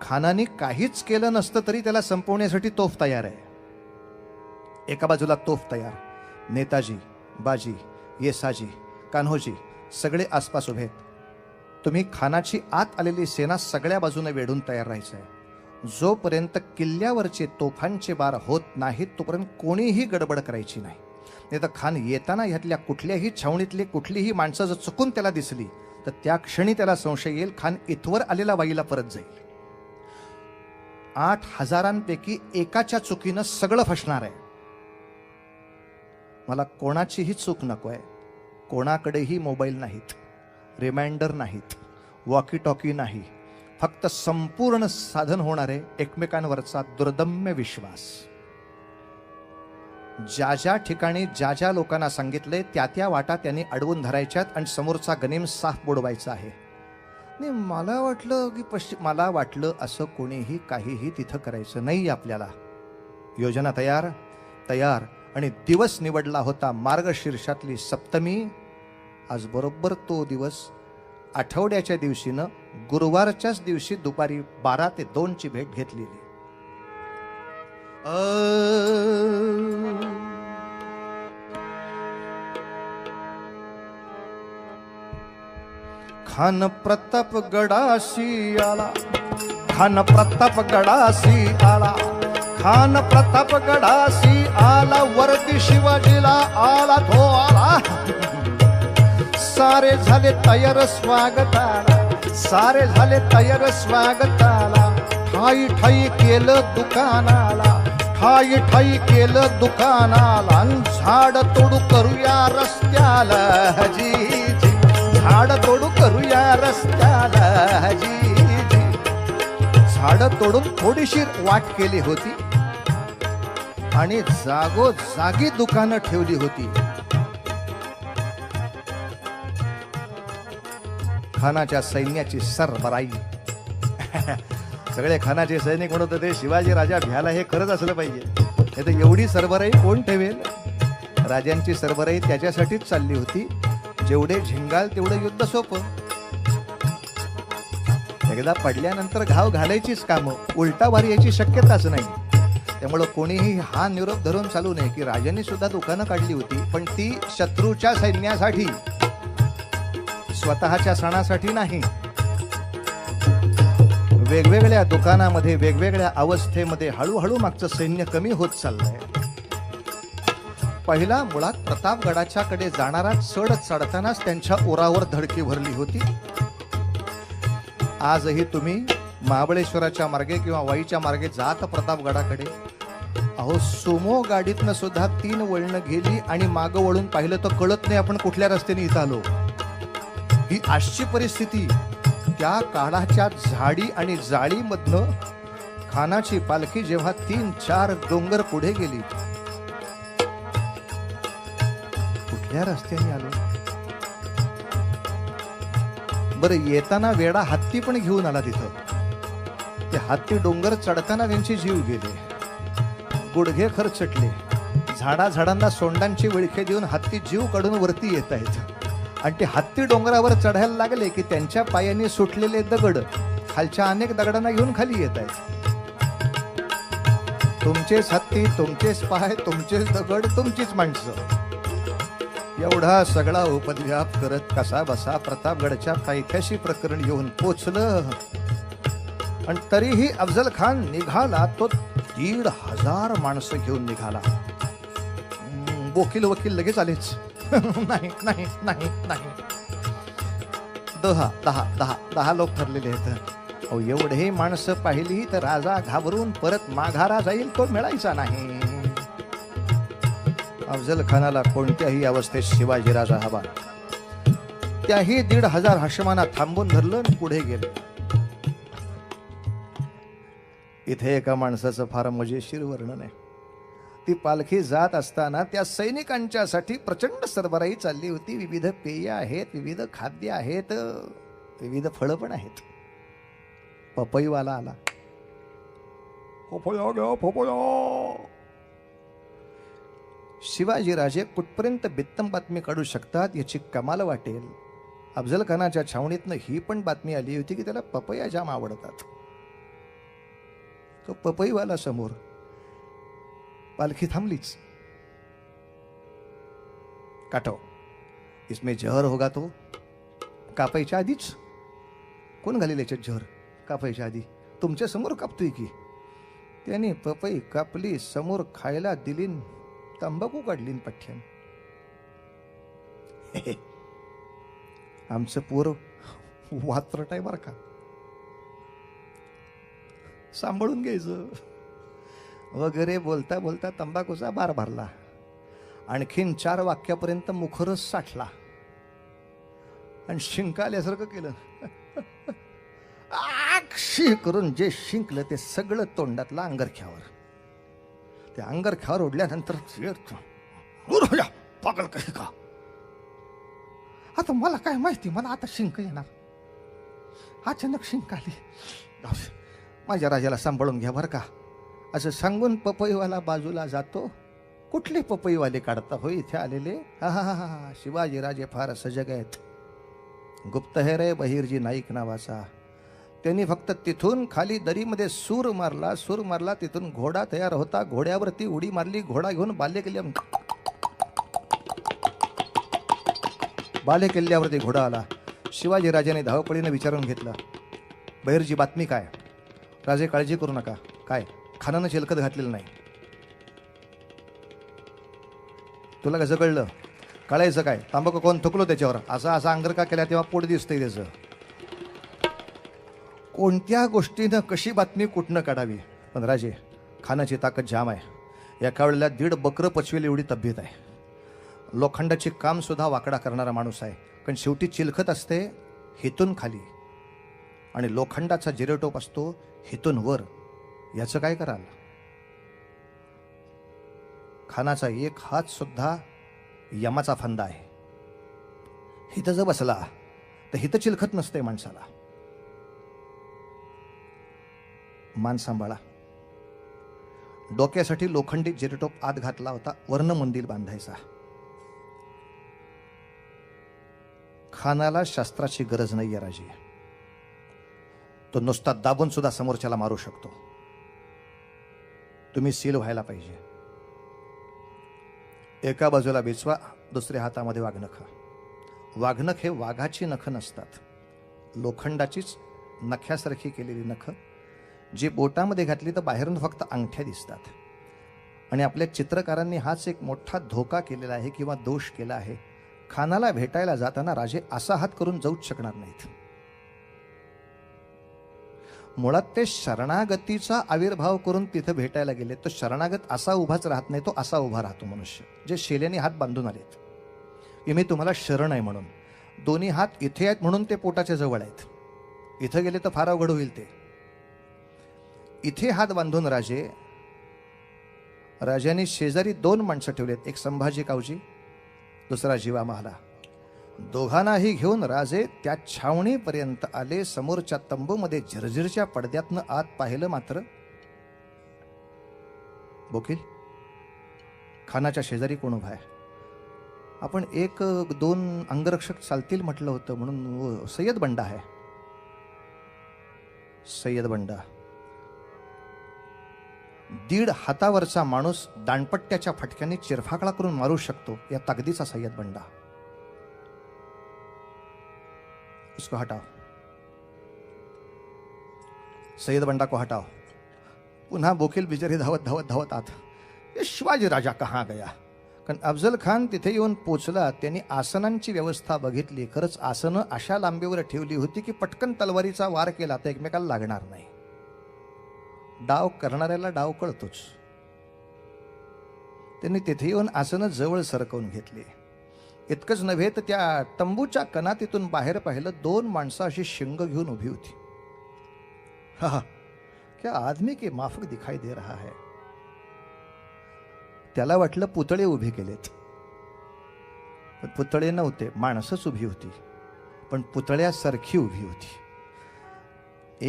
खानाने काहीच केलं नसतं तरी त्याला संपवण्यासाठी तोफ तयार आहे. एका बाजूला तोफ तयार, नेताजी, बाजी, येसाजी, कान्होजी सगळे आसपास उभे आहेत. तुम्ही खानाची आत आलेली सेना सगळ्या बाजूने वेढून तयार राहायचं आहे. जोपर्यंत किल्ल्यावरचे तोफांचे बार होत नाहीत तोपर्यंत कोणीही गडबड करायची नाही. नाही तर खान येताना ह्यातल्या कुठल्याही छावणीतली कुठलीही माणसं जर चुकून त्याला दिसली तर त्या क्षणी त्याला संशय येईल. खान इथवर आलेला वाईला परत जाईल. 8,000 एकाच्या चुकीनं सगळं फसणार आहे. मला कोणाचीही चूक नको आहे. कोणाकडेही मोबाईल नाहीत, रिमाइंडर नाहीत, वॉकी टॉकी नाही. फक्त संपूर्ण साधन होणारे एकमेकांवरचा दुर्दम्य विश्वास. ज्या ज्या ठिकाणी ज्या ज्या लोकांना सांगितले त्या त्या वाटा त्यांनी अडवून धरायच्यात आणि समोरचा गनीम साफ बुडवायचा आहे. नाही मला वाटलं असं कोणीही काहीही तिथं करायचं नाही. आपल्याला योजना तयार आणि दिवस निवडला होता मार्गशीर्षातली सप्तमी. आज बरोबर तो दिवस आठवड्याच्या दिवशीनं गुरुवारच्याच दिवशी दुपारी 12 ते 2 ची भेट घेतलेली. खान प्रतापगडाशी आला, खान प्रतापगडाशी आला, खान प्रतापगडाशी आला. वरती शिवाजीला आला तो आला. सारे झाले तयार स्वागताला, सारे झाले तयार स्वागताला. ठाई ठाई केलं दुकानाला, ठाई ठाई केलं दुकानाला. झाड तोडू करूया रस्त्याला जी जी, झाड तोडू करूया रस्त्याला जी जी. झाड तोडून थोडीशी वाट केली होती आणि जागोजागी दुकानं ठेवली होती. खानाच्या सैन्याची सरबराई. सगळे खानाचे सैनिक म्हणत होते शिवाजी राजा भ्याला हे खरंच असलं पाहिजे. नाही तर एवढी सरबराई कोण ठेवेल. राजांची सरबराई त्याच्यासाठीच चालली होती. जेवढे झिंगाल तेवढं युद्ध सोपं. एकदा पडल्यानंतर घाव घालायचीच कामं, उलटा वारी यायची शक्यताच नाही. त्यामुळं कोणीही हा निरोप धरून चालू नये की राजांनी सुद्धा दुकानं काढली होती पण ती शत्रूच्या सैन्यासाठी, स्वतःच्या सणासाठी नाही. वेगवेगळ्या दुकानामध्ये वेगवेगळ्या अवस्थेमध्ये हळूहळू मागचं सैन्य कमी होत चाललंय. पहिला मुळात प्रतापगडाच्या कडे जाणारा चढतानाच त्यांच्या उरावर धडकी भरली होती. आजही तुम्ही महाबळेश्वराच्या मार्गे किंवा वाईच्या मार्गे जात प्रतापगडाकडे, अहो सुमो गाडीतनं सुद्धा 3 वळणं गेली आणि मागं वळून पाहिलं तर कळत नाही आपण कुठल्या रस्त्याने इथं आलो. ही अशी परिस्थिती. त्या काळाच्या झाडी आणि जाळीमधनं खानाची पालखी जेव्हा 3-4 डोंगर पुढे गेली, कुठल्या रस्त्याने आलो बरं, येताना वेडा हत्ती पण घेऊन आला तिथं. ते हत्ती डोंगर चढताना त्यांचे जीव गेले, गुडघे खरचटले, झाडांना सोंडांची विळखे देऊन हत्ती जीव काढून वरती येत आहेत. आणि ते हत्ती डोंगरावर चढायला लागले की त्यांच्या पायांनी सुटलेले दगड खालच्या अनेक दगडांना घेऊन खाली येत आहेत. तुमचेच हत्ती, तुमचेच पाय, तुमचेच दगड, तुमचीच माणसं. एवढा सगळा उपद्व्याप करत कसा बसा प्रतापगडच्या पायथ्याशी प्रकरण येऊन पोचलं. आणि तरीही अफजल खान निघाला तो 1,500 माणसं घेऊन निघाला. वकील लगेच आलेच. नाही नाही नाही नाही, 10 लोक ठरलेले आहेत. अहो, एवढे माणसं पाहिली तर राजा घाबरून परत माघारा जाईल तो मिळायचा नाही. अफजल खानाला कोणत्याही अवस्थेत शिवाजी राजा हवा. त्याही 1,500 हाशमाना थांबून धरलं आणि पुढे गेले. इथे एका माणसाचं फार मजेशीर वर्णन आहे. ती पालखी जात असताना त्या सैनिकांच्यासाठी प्रचंड सरबराई चालली होती. विविध पेय आहेत, विविध खाद्य आहेत, विविध फळं पण आहेत. पपईवाला आला. पपया घ्या, पपया. शिवाजीराजे कुठपर्यंत बित्तम बातमी काढू शकतात याची कमाल वाटेल. अफजल खानाच्या छावणीतनं ही पण बातमी आली होती की त्याला पपया जाम आवडतात. तो पपईवाला समोर. पालखी थांबलीच. काटो, इसमें जहर होगा. तो कापायच्या आधीच. कोण घालेल याच्यात जहर? कापायच्या आधी तुमच्या समोर कापतोय की. त्याने पपई कापली, समोर खायला दिली, तंबाखू काढली पठ्ठ्यान. आमचं पोर वात्रट आहे बरं का, सांभाळून घ्यायचं वगैरे बोलता बोलता तंबाखूचा बार भरला. आणखीन 4 वाक्यापर्यंत मुखरस साठला आणि शिंक आल्यासारखं केलं. आक्षी करून जे शिंकलं ते सगळं तोंडातलं अंगरख्यावर. त्या अंगरख्यावर ओढल्यानंतर पागल काही का. आता मला काय माहिती, मला आता शिंक येणार. अचानक शिंक आली. माझ्या राजाला सांभाळून घ्या बरं का, असं सांगून पपईवाला बाजूला जातो. कुठले पपईवाले काढता हो इथे आलेले? हा, शिवाजीराजे फार सजग आहेत. गुप्तहेर आहे बहिर्जी नाईक नावाचा. त्यांनी फक्त तिथून खाली दरीमध्ये सूर मारला. तिथून घोडा तयार होता. घोड्यावरती उडी मारली. घोडा घेऊन बालेकिल्ल्यावरती घोडा आला. शिवाजीराजाने धावपळीने विचारून घेतलं, बहिर्जी बातमी काय? राजे काळजी करू नका. काय? खानानं चिलखत घातलेलं नाही. तुला कसं कळलं? कळायचं काय? तांबाखू कोण थुकलो त्याच्यावर? असा अंगर का केला तेव्हा पोट दिसतंय त्याचं. कोणत्या गोष्टीनं कशी बातमी कुठनं काढावी? पण राजे, खानाची ताकद जाम आहे. एका वेळेला 1.5 बकरं पचवेल एवढी तब्येत आहे. लोखंडाची काम सुद्धा वाकडा करणारा माणूस आहे. पण शेवटी चिलखत असते हितून खाली आणि लोखंडाचा जिरेटोप असतो हितून वर. याचं काय कराल? खानाचा एक हात सुद्धा यमाचा फंदा आहे. हित जर बसला तर हित चिलखत नसते माणसाला. मान सांभाळा. डोक्यासाठी लोखंडी जिरेटोप आत घातला होता. वर्ण मंदिर बांधायचा. खानाला शस्त्राची गरज नाहीये राजे. तो नुसता दाबून सुद्धा समोरच्याला मारू शकतो. तुम्ही सील व्हायला पाहिजे. एका बाजूला बिचवा, दुसऱ्या हातामध्ये वाघनख. वाघनख हे वाघाची नख नसतात, लोखंडाचीच नख्यासारखी केलेली नख, जी बोटामध्ये घातली तर बाहेरून फक्त अंगठ्या दिसतात. आणि आपल्या चित्रकारांनी हाच एक मोठा धोका केलेला आहे किंवा दोष केला आहे. खानाला भेटायला जाताना राजे असा हात करून जाऊच शकणार नाहीत. मुळात ते शरणागतीचा आविर्भाव करून तिथं भेटायला गेले. तो शरणागत असा उभाच राहत नाही, तो असा उभा राहतो मनुष्य. जे शेल्याने हात बांधून आलेत की मी तुम्हाला शरण आहे म्हणून. दोन्ही हात इथे आहेत म्हणून ते पोटाच्या जवळ आहेत. इथं गेले तर फार अवघड होईल. ते इथे हात बांधून राजांनी शेजारी 2 माणसं ठेवलेत. एक संभाजी कावजी, दुसरा जीवा महाला. दोघांनाही घेऊन राजे त्या छावणीपर्यंत आले. समोरच्या तंबूमध्ये झरझरच्या पडद्यातनं आत पाहिलं मात्र बोकील खानाच्या शेजारी कोण उभा आहे. आपण 1-2 अंगरक्षक चालतील म्हटलं होतं म्हणून सय्यद बंडा आहे. सय्यद बंडा 1.5 हातावरचा माणूस दांडपट्ट्याच्या फटक्याने चिरफाकळा करून मारू शकतो या ताकदीचा सय्यद बंडा. उसको हटाओ. सय्यद बंडा को हटाओ. पुन्हा बोकील बिचारी धावत धावत धावत आत. शिवाजी राजा कहाँ गया. कारण अफजल खान तिथे येऊन पोचला. त्यांनी आसनांची व्यवस्था बघितली. खरंच आसनं अशा लांबीवर ठेवली होती की पटकन तलवारीचा वार केला तर एकमेकाला लागणार नाही. डाव करणाऱ्याला डाव कळतोच. त्यांनी तिथे येऊन आसनं जवळ सरकवून घेतली. इतकंच नव्हे तर त्या तंबूच्या कनातीतून बाहेर पाहिलं 2 माणसं अशी शिंग घेऊन उभी होती. हा, क्या आदमी के माफक दिखाई दे रहा है. त्याला वाटलं पुतळे उभे केलेत, पण पुतळे नव्हते, माणसंच उभी होती, पण पुतळ्यासारखी उभी होती.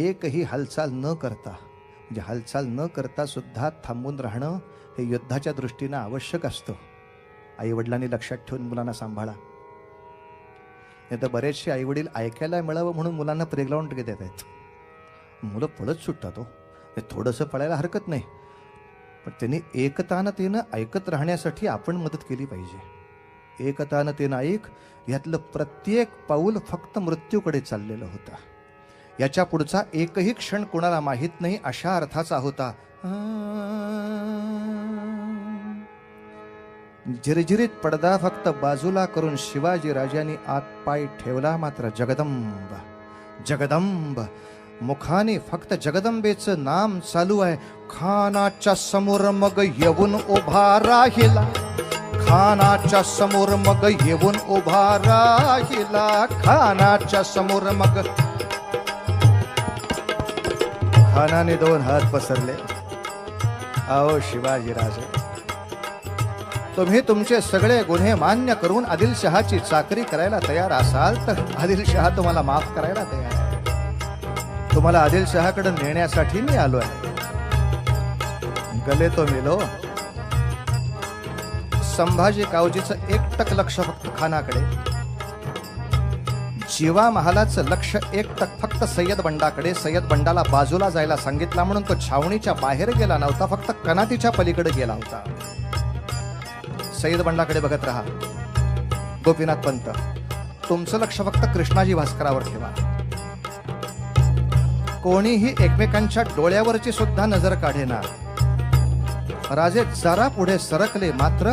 एकही हालचाल न करता, म्हणजे हालचाल न करता सुद्धा थांबून राहणं हे युद्धाच्या दृष्टीनं आवश्यक असतं. आईवडिलांनी लक्षात ठेवून मुलांना सांभाळा. नाही तर बरेचसे आईवडील ऐकायला मिळावं म्हणून मुलांना प्लेग्राऊंड देत आहेत. मुलं पळत सुटतात. हो, थोडंसं पळायला हरकत नाही, पण त्यांनी एकतानतेनं ऐकत राहण्यासाठी आपण मदत केली पाहिजे. एकतानतेनं ऐक, यातलं प्रत्येक पाऊल फक्त मृत्यूकडे चाललेलं होतं. याच्या पुढचा एकही क्षण कोणाला माहीत नाही अशा अर्थाचा होता. झिरझिरीत पडदा फक्त बाजूला करून शिवाजी राजांनी आत पाय ठेवला. मात्र जगदंब जगदंब मुखाने फक्त जगदंबेचं नाम चालू आहे. खानाच्या समोर मग येऊन उभा राहिला. खानाच्या समोर मग येऊन उभा राहिला. खानाच्या समोर मग. खानाने 2 हात पसरले. आओ शिवाजी राजे, तुम्ही तुमचे सगळे गुन्हे मान्य करून आदिलशहाची चाकरी करायला तयार असाल तर आदिलशहा तुम्हाला माफ करायला तयार आहे. तुम्हाला आदिलशहाकडे नेण्यासाठी मी आलो आहे. गले तो मिलो. संभाजी कावजीचं एकटक लक्ष फक्त खानाकडे. जीवा महालाचं लक्ष एकटक फक्त सय्यद बंडाकडे. सय्यद बंडाला बाजूला जायला सांगितला म्हणून तो छावणीच्या बाहेर गेला नव्हता, फक्त कनातीच्या पलीकडे गेला होता. सय्यद बंडाकडे बघत राहा. गोपीनाथ पंत, तुमचं लक्ष फक्त कृष्णाजी भास्करावर ठेवा. कोणीही एकमेकांच्या डोळ्यावरची सुद्धा नजर काढेना. राजे जरा पुढे सरकले. मात्र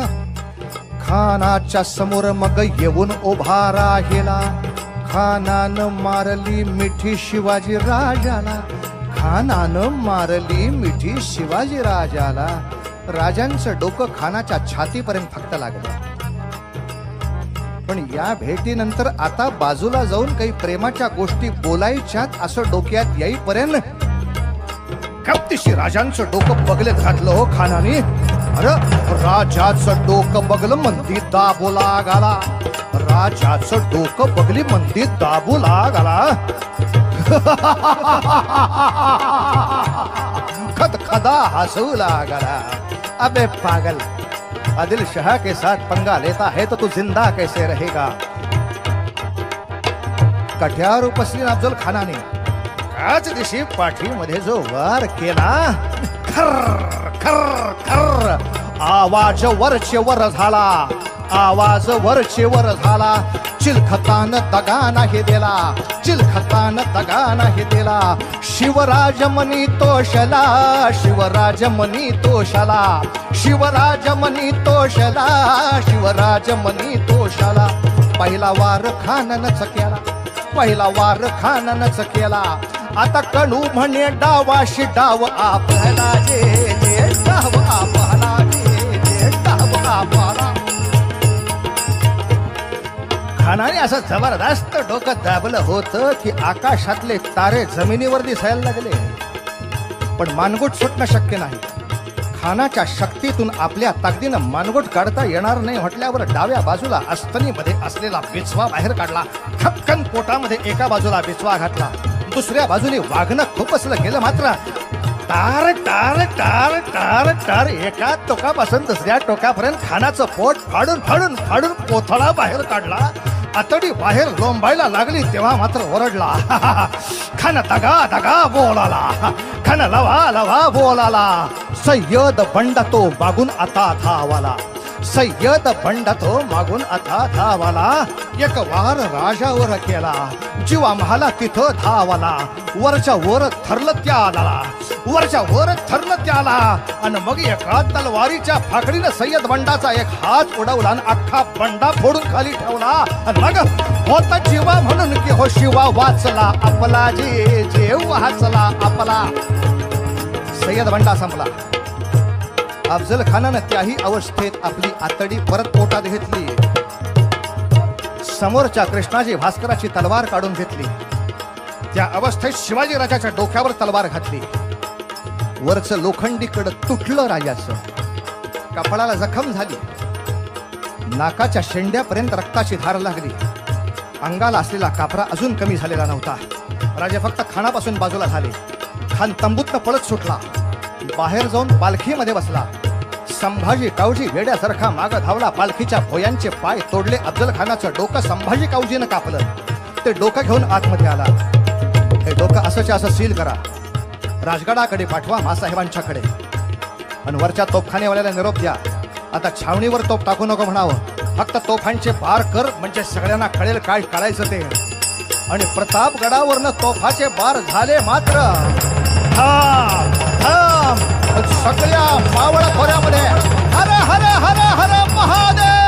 खानाच्या समोर मग येऊन उभा राहिला. खानानं मारली मिठी शिवाजी राजाला. खानानं मारली मिठी शिवाजी राजाला. राजांचं डोकं खानाच्या छातीपर्यंत फक्त लागलं. पण या भेटीनंतर आता बाजूला जाऊन काही प्रेमाच्या गोष्टी बोलायच्यात असं डोक्यात येईपर्यंत कप्तिशी राजांचं डोकं बगलेत घातलं. हो खानाने. अरे राजाचं डोकं बगलं मंदी दाबू लागाला. राजाचं डोकं बगली मंदी दाबू लागाला. खदखदा हंसू लागला. अबे पागल, आदिलशाह के साथ पंगा लेता है तो तू जिंदा कैसे रहेगा. कट्यावर उपसली अफजल खानाने काच दिशी पाठीमध्ये जो वार केला. खर खर खर आवाज वरचेवर झाला. आवाज वरचेवर झाला. चिलखतान दगा नाही दिला. चिलखतान दगा नाही दिला. शिवराज मनी तोषला. शिवराज मनी तोषला. शिवराज मनी तोषला. शिवराज मनी तोषला. पहिला वार खाननच केला. पहिला वार खाननच केला. आता कडू म्हणे डावाशी डाव आपला जे. डाव आपला जे. डाव आपला. खानाने असं जबरदस्त डोकं दाबलं होतं की आकाशातले तारे जमिनीवर दिसायला लागले. पण मानगुट सुटणं शक्य नाही. खानाच्या शक्तीतून आपल्या ताकदीनं मानगोट काढता येणार नाही म्हटल्यावर डाव्या बाजूला अस्तनीमध्ये असलेला बिछवा बाहेर काढला. खपकन पोटामध्ये एका बाजूला बिछवा घातला, दुसऱ्या बाजूने वाघनं खुपसलं गेलं. मात्र टार टार टार टार टार एका टोकापासून दुसऱ्या टोकापर्यंत खानाचं पोट फाडून फाडून फाडून कोथळा बाहेर काढला. आतडी बाहेर लोंबायला लागली तेव्हा मात्र ओरडला. खान दगा दगा बोलाला, खान लवा लवा बोलाला. सय्यद बंडा तो मागून आता धावाला, सय्यद बंडा तो मागून आता धावाला. एक वार राजावर केला, जीवा महाला तिथं धावाला. वरच्या वर थरलं त्याला, वरच्या वर थरलं त्याला. आणि मग एका तलवारीच्या फाकडीनं सय्यद बंडाचा एक हात उडवला आणि अख्खा बंडा फोडून खाली ठेवला. आणि मग होता जीवा म्हणून की हो शिवा वाचला आपला, जे जीव वाचला आपला. सय्यद बंडा संपला. अफजल खानानं त्याही अवस्थेत आपली आतडी परत पोटात घेतली. समोरच्या कृष्णाजी भास्कराची तलवार काढून घेतली. त्या अवस्थेत शिवाजी राजाच्या डोक्यावर तलवार घातली. वरचं लोखंडी कडं तुटलं राजाचं. कपाळाला जखम झाली, नाकाच्या शेंड्यापर्यंत रक्ताची धार लागली. अंगाला असलेला कापरा अजून कमी झालेला नव्हता. राजा फक्त खानापासून बाजूला झाले. खान तंबूतनं पळत सुटला, बाहेर जाऊन पालखीमध्ये बसला. संभाजी कावजी वेड्यासारखा माग धावला. पालखीच्या भोयांचे पाय तोडले. अफजल खानाचं डोकं संभाजी कावजीनं कापलं. ते डोकं घेऊन आतमध्ये आला. हे डोकं असंच्या असं सील करा, राजगडाकडे पाठवा मासाहेबांच्याकडे. आणि वरच्या तोफखानेवाल्याला निरोप द्या, आता छावणीवर तोफ टाकू नको म्हणावं, फक्त तोफांचे बार कर म्हणजे सगळ्यांना कळेल काय करायचं ते. आणि प्रतापगडावरनं तोफाचे बार झाले मात्र सगळ्या मावळ खोऱ्यामध्ये हर हर हर हर महादेव.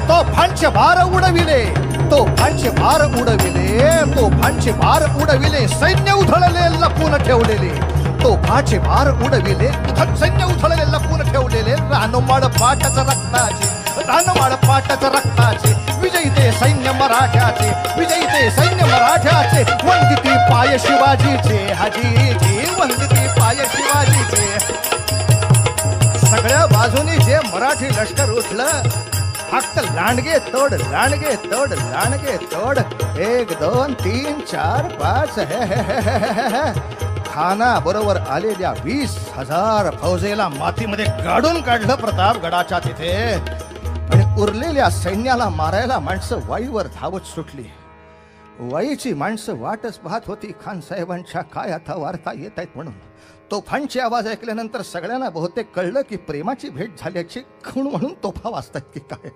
तोफांचे बार उडविले, तोफांचे बार उडविले, तोफांचे बार उडविले. सैन्य उधळले लपून ठेवलेले, तोफाचे बार उडविले, सैन्य उधळले लपून ठेवलेले. रानमाळ पाटाच रक्ताचे, रानमाळ पाटाच रक्ताचे. विजयी ते सैन्य मराठ्याचे, विजयी ते सैन्य मराठ्याचे. वंदिती पाय शिवाजीचे, हाजीची वंदिती पाय शिवाजीचे. सगळ्या बाजूनी जे मराठी लष्कर उठलं, फक्त लांडगे तोड, लांडगे तोड, लांडगे तोड. 1 2 3 4 5 खाना बरोबर आलेल्या 20,000 फौजेला मातीमध्ये गाडून काढलं प्रतापगडाच्या तिथे. आणि उरलेल्या सैन्याला मारायला माणसं वाईवर धावत सुटली. वाईची माणसं वाटच पाहत होती खान साहेबांच्या काय आता वार्ता येत आहेत म्हणून. तोफांचे आवाज ऐकल्यानंतर सगळ्यांना बहुतेक कळलं की प्रेमाची भेट झाल्याची खूण म्हणून तोफा वाजतात की काय.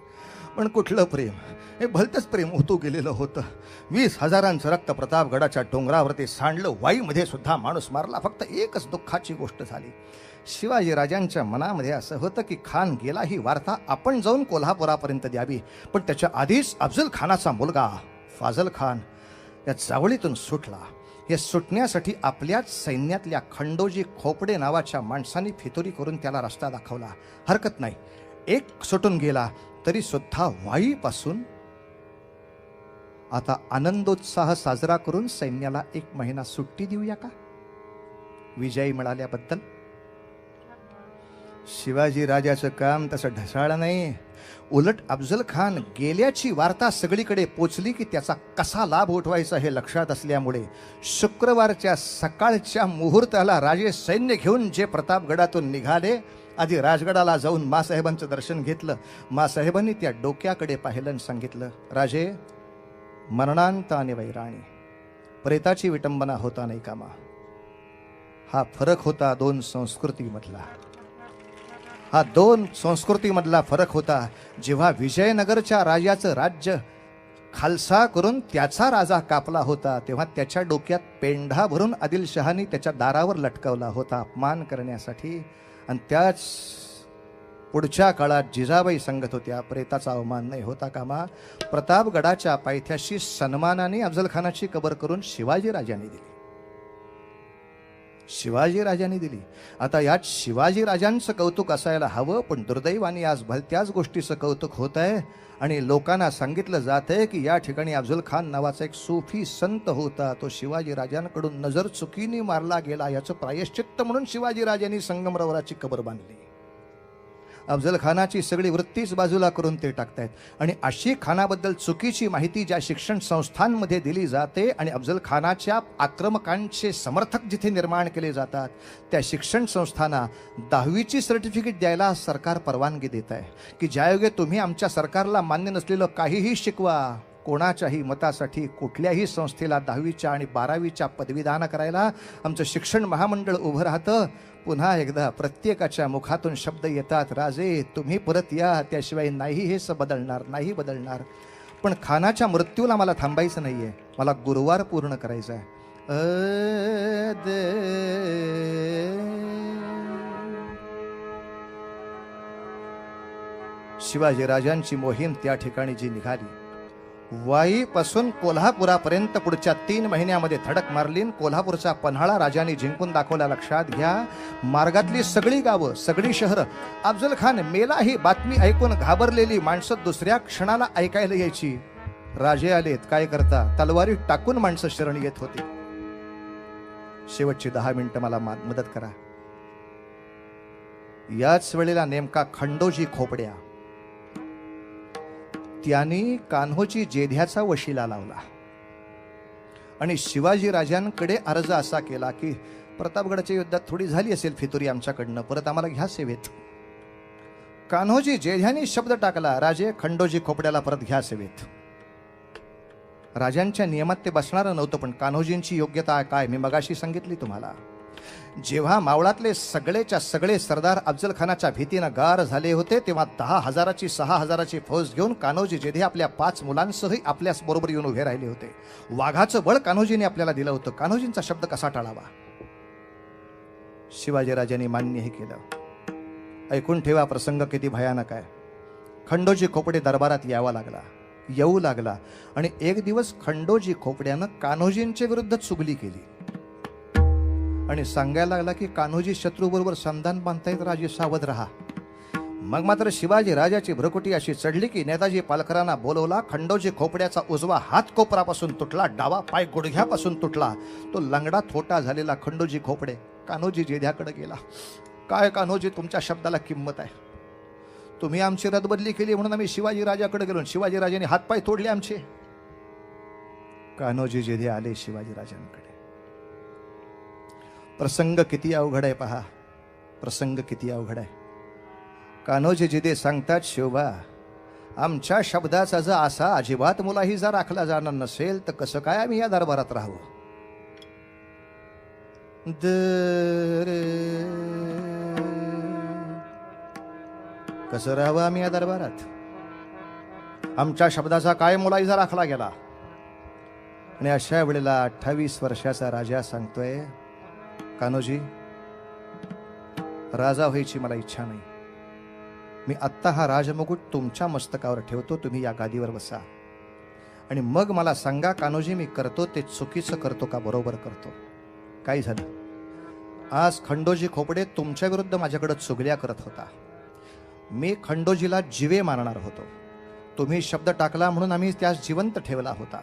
पण कुठलं प्रेम, हे भलतंच प्रेम होतो गेलेलं होतं. 20,000 रक्त प्रतापगडाच्या डोंगरावरती सांडलं. वाईमध्ये सुद्धा माणूस मारला. फक्त एकच दुःखाची गोष्ट झाली. शिवाजी राजांच्या मनामध्ये असं होतं की खान गेला, ही वार्ता आपण जाऊन कोल्हापुरापर्यंत द्यावी. पण त्याच्या आधीच अफजल खानाचा मुलगा फाजल खान या जावळीतून सुटला. हे सुटण्यासाठी आपल्याच सैन्यातल्या खंडोजी खोपडे नावाच्या माणसांनी फितुरी करून त्याला रस्ता दाखवला. हरकत नाही, एक सुटून गेला तरी सुद्धा वाईपासून आता आनंदोत्साह साजरा करून सैन्याला 1 महिना सुट्टी देऊया का, विजयी मिळाल्याबद्दल. शिवाजी राजाचं काम तसं ढसाळं नाही. उलट अफजल खान गेल्याची वार्ता सगळीकडे पोचली की त्याचा कसा लाभ उठवायचा हे लक्षात असल्यामुळे शुक्रवारच्या सकाळच्या मुहूर्ताला राजे सैन्य घेऊन जे प्रतापगडातून निघाले, आधी राजगडाला जाऊन मासाहेबांचं दर्शन घेतलं. मासाहेबांनी त्या डोक्याकडे पाहिलं आणि सांगितलं, राजे, मरणांत आणि वैराणी, प्रेताची विटंबना होता नाही कामा. हा फरक होता 2 संस्कृतीमधला. हा 2 संस्कृतीमधला फरक होता. जेव्हा विजयनगरच्या राजाचं राज्य खालसा करून त्याचा राजा कापला होता, तेव्हा त्याच्या डोक्यात पेंढा भरून आदिलशहानी त्याच्या दारावर लटकवला होता अपमान करण्यासाठी. आणि त्याच पुढच्या काळात जिजाबाई सांगत होत्या, प्रेताचा अवमान नाही होता कामा. प्रतापगडाच्या पायथ्याशी सन्मानाने अफजल खानाची कबर करून शिवाजी राजांनी दिली. शिवाजी राजांनी दिली. आता यात शिवाजी राजांचं कौतुक असायला हवं, पण दुर्दैवाने आज भलत्याच गोष्टीचं कौतुक होत आहे आणि लोकांना सांगितलं जात आहे की या ठिकाणी अफजल खान नावाचा एक सूफी संत होता, तो शिवाजी राजांकडून नजर चुकीने मारला गेला. याचं प्रायश्चित्त म्हणून शिवाजी राजांनी संगमरवराची कबर बांधली. अफजल खानाची सगळी वृत्तीच बाजूला करून ते टाकतायत. आणि अशी खानाबद्दल चुकीची माहिती ज्या शिक्षण संस्थांमध्ये दिली जाते आणि अफजल खानाच्या आक्रमकांचे समर्थक जिथे निर्माण केले जातात, त्या शिक्षण संस्थांना 10वीची सर्टिफिकेट द्यायला सरकार परवानगी देत आहे की ज्यायोगे तुम्ही आमच्या सरकारला मान्य नसलेलं काहीही शिकवा. कोणाच्याही मतासाठी कुठल्याही संस्थेला 10वीच्या आणि 12वीच्या पदवीदान करायला आमचं शिक्षण महामंडळ उभं राहतं. पुन्हा एकदा प्रत्येकाच्या मुखातून शब्द येतात, राजे तुम्ही परत या, त्याशिवाय नाही हेच बदलणार, नाही बदलणार. पण खानाच्या मृत्यूला मला थांबायचं नाहीये, मला गुरुवार पूर्ण करायचा आहे. शिवाजी राजांची मोहीम त्या ठिकाणी जी निघाली, वाईपासून कोल्हापुरापर्यंत पुढच्या 3 महिन्यामध्ये धडक मारली. कोल्हापूरचा पन्हाळा राजांनी जिंकून दाखवला. लक्षात घ्या, मार्गातली सगळी गावं, सगळी शहरं, अफजल खान मेला ही बातमी ऐकून घाबरलेली माणसं दुसऱ्या क्षणाला ऐकायला यायची. राजे आलेत, काय करता? तलवारी टाकून माणसं शरण येत होती. शेवटची 10 मिनिटं मला मदत करा. याच वेळेला नेमका खंडोजी खोपड्या त्यांनी कान्होजी जेध्याचा वशिला लावला आणि शिवाजी राजांकडे अर्ज असा केला की प्रतापगडाच्या युद्धात थोडी झाली असेल फितुरी आमच्याकडनं, परत आम्हाला घ्या सेवेत. कान्होजी जेध्याने शब्द टाकला, राजे खंडोजी खोपड्याला परत घ्या सेवेत. राजांच्या नियमात ते बसणार नव्हतं, पण कान्होजींची योग्यता काय मी मगाशी सांगितली तुम्हाला. जेव्हा मावळातले सगळेच्या सगळे सरदार अफजल खानाच्या भीतीनं गार झाले होते, तेव्हा 10,000ची 6,000ची फौज घेऊन कान्होजी जेधे आपल्या 5 मुलांसह आपल्याच बरोबर येऊन उभे राहिले होते. वाघाचं बळ कान्होजीने आपल्याला दिलं होतं. कान्होजींचा शब्द कसा टाळावा? शिवाजीराजांनी मान्यही केलं. ऐकून ठेवा, प्रसंग किती भयानक आहे. खंडोजी खोपडे दरबारात येऊ लागला आणि एक दिवस खंडोजी खोपड्यानं कान्होजींच्या विरुद्ध चुगली केली आणि सांगायला लागला की कान्होजी शत्रूबरोबर संधान बांधतायत, राजे सावध राहा. मग मात्र शिवाजी राजाची भ्रकुटी अशी चढली की नेताजी पालकरांना बोलवला. खंडोजी खोपड्याचा उजवा हात कोपरापासून तुटला, डावा पाय गुडघ्यापासून तुटला. तो लंगडा थोटा झालेला खंडोजी खोपडे कान्होजी जेध्याकडे गेला. काय कान्होजी, तुमच्या शब्दाला किंमत आहे. तुम्ही आमची रदबदली केली म्हणून आम्ही शिवाजी राजाकडे गेलो, शिवाजी राजाने हातपाय तोडले आमचे. कान्होजी जेधे आले शिवाजी राजांकडे. प्रसंग किती अवघड आहे पहा, प्रसंग किती अवघड आहे. कान्होजी जेधे सांगतात, शिवबा आमच्या शब्दाचा जर असा अजिबात मुलाही जर राखला जाणार नसेल तर कसं काय आम्ही या दरबारात राहू? कसं राहावं आम्ही या दरबारात? आमच्या शब्दाचा काय मुलाही जर राखला गेला. आणि अशा वेळेला 28 वर्षाचा राजा सांगतोय, कान्होजी राजा व्हायची मला इच्छा नाही. मी आत्ता हा राजमुकुट तुमच्या मस्तकावर ठेवतो, तुम्ही या गादीवर बसा आणि मग मला सांगा कान्होजी, मी करतो ते चुकीचं करतो का बरोबर करतो? काय झालं? आज खंडोजी खोपडे तुमच्या विरुद्ध माझ्याकडे चुगल्या करत होता. मी खंडोजीला जिवे मारणार होतो. तुम्ही शब्द टाकला म्हणून आम्ही त्यास जिवंत ठेवला होता.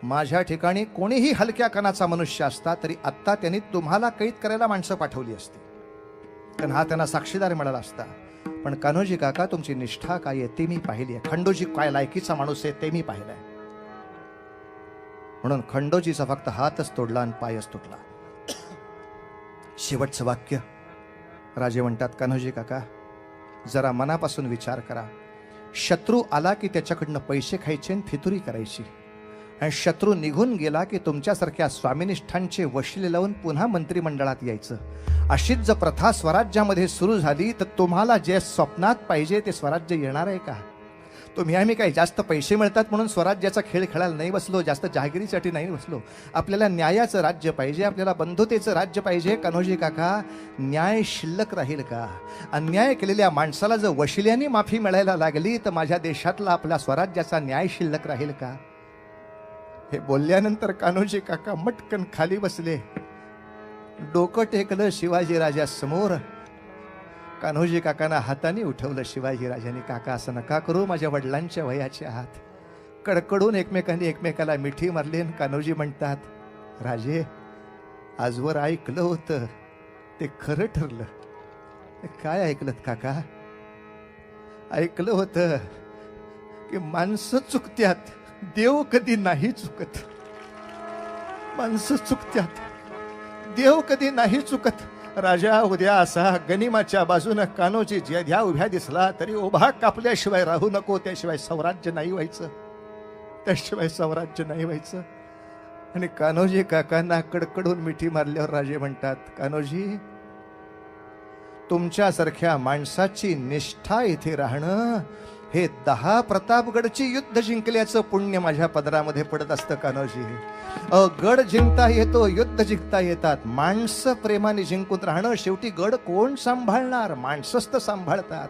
माझ्या ठिकाणी कोणीही हलक्या कणाचा मनुष्य असता तरी आत्ता त्यांनी तुम्हाला कैद करायला माणसं पाठवली असती, कारण हा त्यांना साक्षीदार मिळाला असता. पण कान्होजी काका, तुमची निष्ठा काय आहे ते मी पाहिली आहे. खंडोजी काय लायकीचा माणूस आहे ते मी पाहिलंय. म्हणून खंडोजीचा फक्त हातच तोडला आणि पायच तुटला. शेवटचं वाक्य राजे म्हणतात, कान्होजी काका जरा मनापासून विचार करा. शत्रू आला की त्याच्याकडनं पैसे खायचे आणि फितुरी करायची, आणि शत्रू निघून गेला की तुमच्यासारख्या स्वामिनिष्ठांचे वशिले लावून पुन्हा मंत्रिमंडळात यायचं. अशीच जर प्रथा स्वराज्यामध्ये सुरू झाली तर तुम्हाला जे स्वप्नात पाहिजे ते स्वराज्य येणार आहे का? तुम्ही आम्ही काय जास्त पैसे मिळतात म्हणून स्वराज्याचा खेळ खेळायला नाही बसलो, जास्त जहागिरीसाठी नाही बसलो. आपल्याला न्यायाचं राज्य पाहिजे, आपल्याला बंधुतेचं राज्य पाहिजे. कान्होजी काका, न्याय शिल्लक राहील का? अन्याय केलेल्या माणसाला जर वशिल्याने माफी मिळायला लागली तर माझ्या देशातला आपल्या स्वराज्याचा न्याय शिल्लक राहील का? हे बोलल्यानंतर कान्होजी काका मटकन खाली बसले. डोकं टेकलं शिवाजी राजा समोर. कान्होजी काकांना हाताने उठवलं शिवाजी राजांनी. काका असं नका करू, माझ्या वडिलांच्या वयाचे आहात. कडकडून एकमेकांनी एकमेकाला मिठी मारली. कान्होजी म्हणतात, राजे आजवर ऐकलं होतं ते खरं ठरलं. काय ऐकलं काका? ऐकलं होतं की माणसं चुकत्यात, देव कधी नाही चुकत. माणसं चुकत्यात, देव कधी नाही चुकत. राजा उद्या असा गनिमाच्या बाजूनं कान्होजी जेध्या उभ्या दिसला तरी उभा कापल्याशिवाय राहू नको. त्याशिवाय स्वराज्य नाही व्हायचं, त्याशिवाय स्वराज्य नाही व्हायचं. आणि कान्होजी काकांना कडकडून मिठी मारल्यावर राजे म्हणतात, कान्होजी तुमच्यासारख्या माणसाची निष्ठा इथे राहणं हे 10 प्रतापगडची युद्ध जिंकल्याचं पुण्य माझ्या पदरामध्ये पडत असतं. कान्होजी गड जिंकता येतो, युद्ध जिंकता येतात, माणसं प्रेमाने जिंकून राहणं. शेवटी गड कोण सांभाळणार? माणसंच तर सांभाळतात.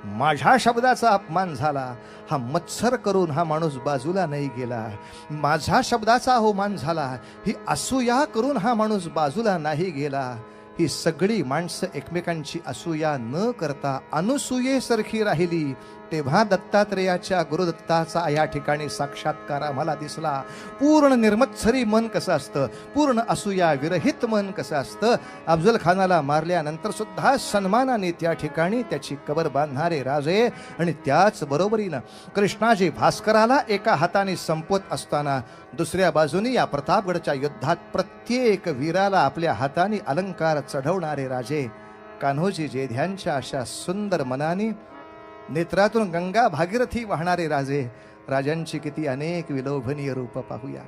माझ्या शब्दाचा अपमान झाला, हा मत्सर करून हा माणूस बाजूला नाही गेला. माझ्या शब्दाचा अवमान झाला, ही असूया करून हा माणूस बाजूला नाही गेला. ही सगळी माणसं एकमेकांची असूया न करता अनुसूयेसारखी राहिली. तेव्हा दत्तात्रेयाच्या गुरुदत्ताचा या ठिकाणी साक्षात्कार आम्हाला दिसला. पूर्ण निर्मत्सरी मन कसं असतं, पूर्ण असूया विरहित मन कसं असतं. अफजल खानाला मारल्यानंतर सुद्धा सन्मानाने त्या ठिकाणी त्याची कबर बांधणारे राजे. आणि त्याच बरोबरीनं कृष्णाजी भास्कराला एका हाताने संपवत असताना दुसऱ्या बाजूने या प्रतापगडच्या युद्धात प्रत्येक वीराला आपल्या हाताने अलंकार चढवणारे राजे. कान्होजी जेध्यांच्या अशा सुंदर मनाने नेत्रातून गंगा भागीरथी वाहणारे राजे. राजांची किती अनेक विलोभनीय रूप पाहूया.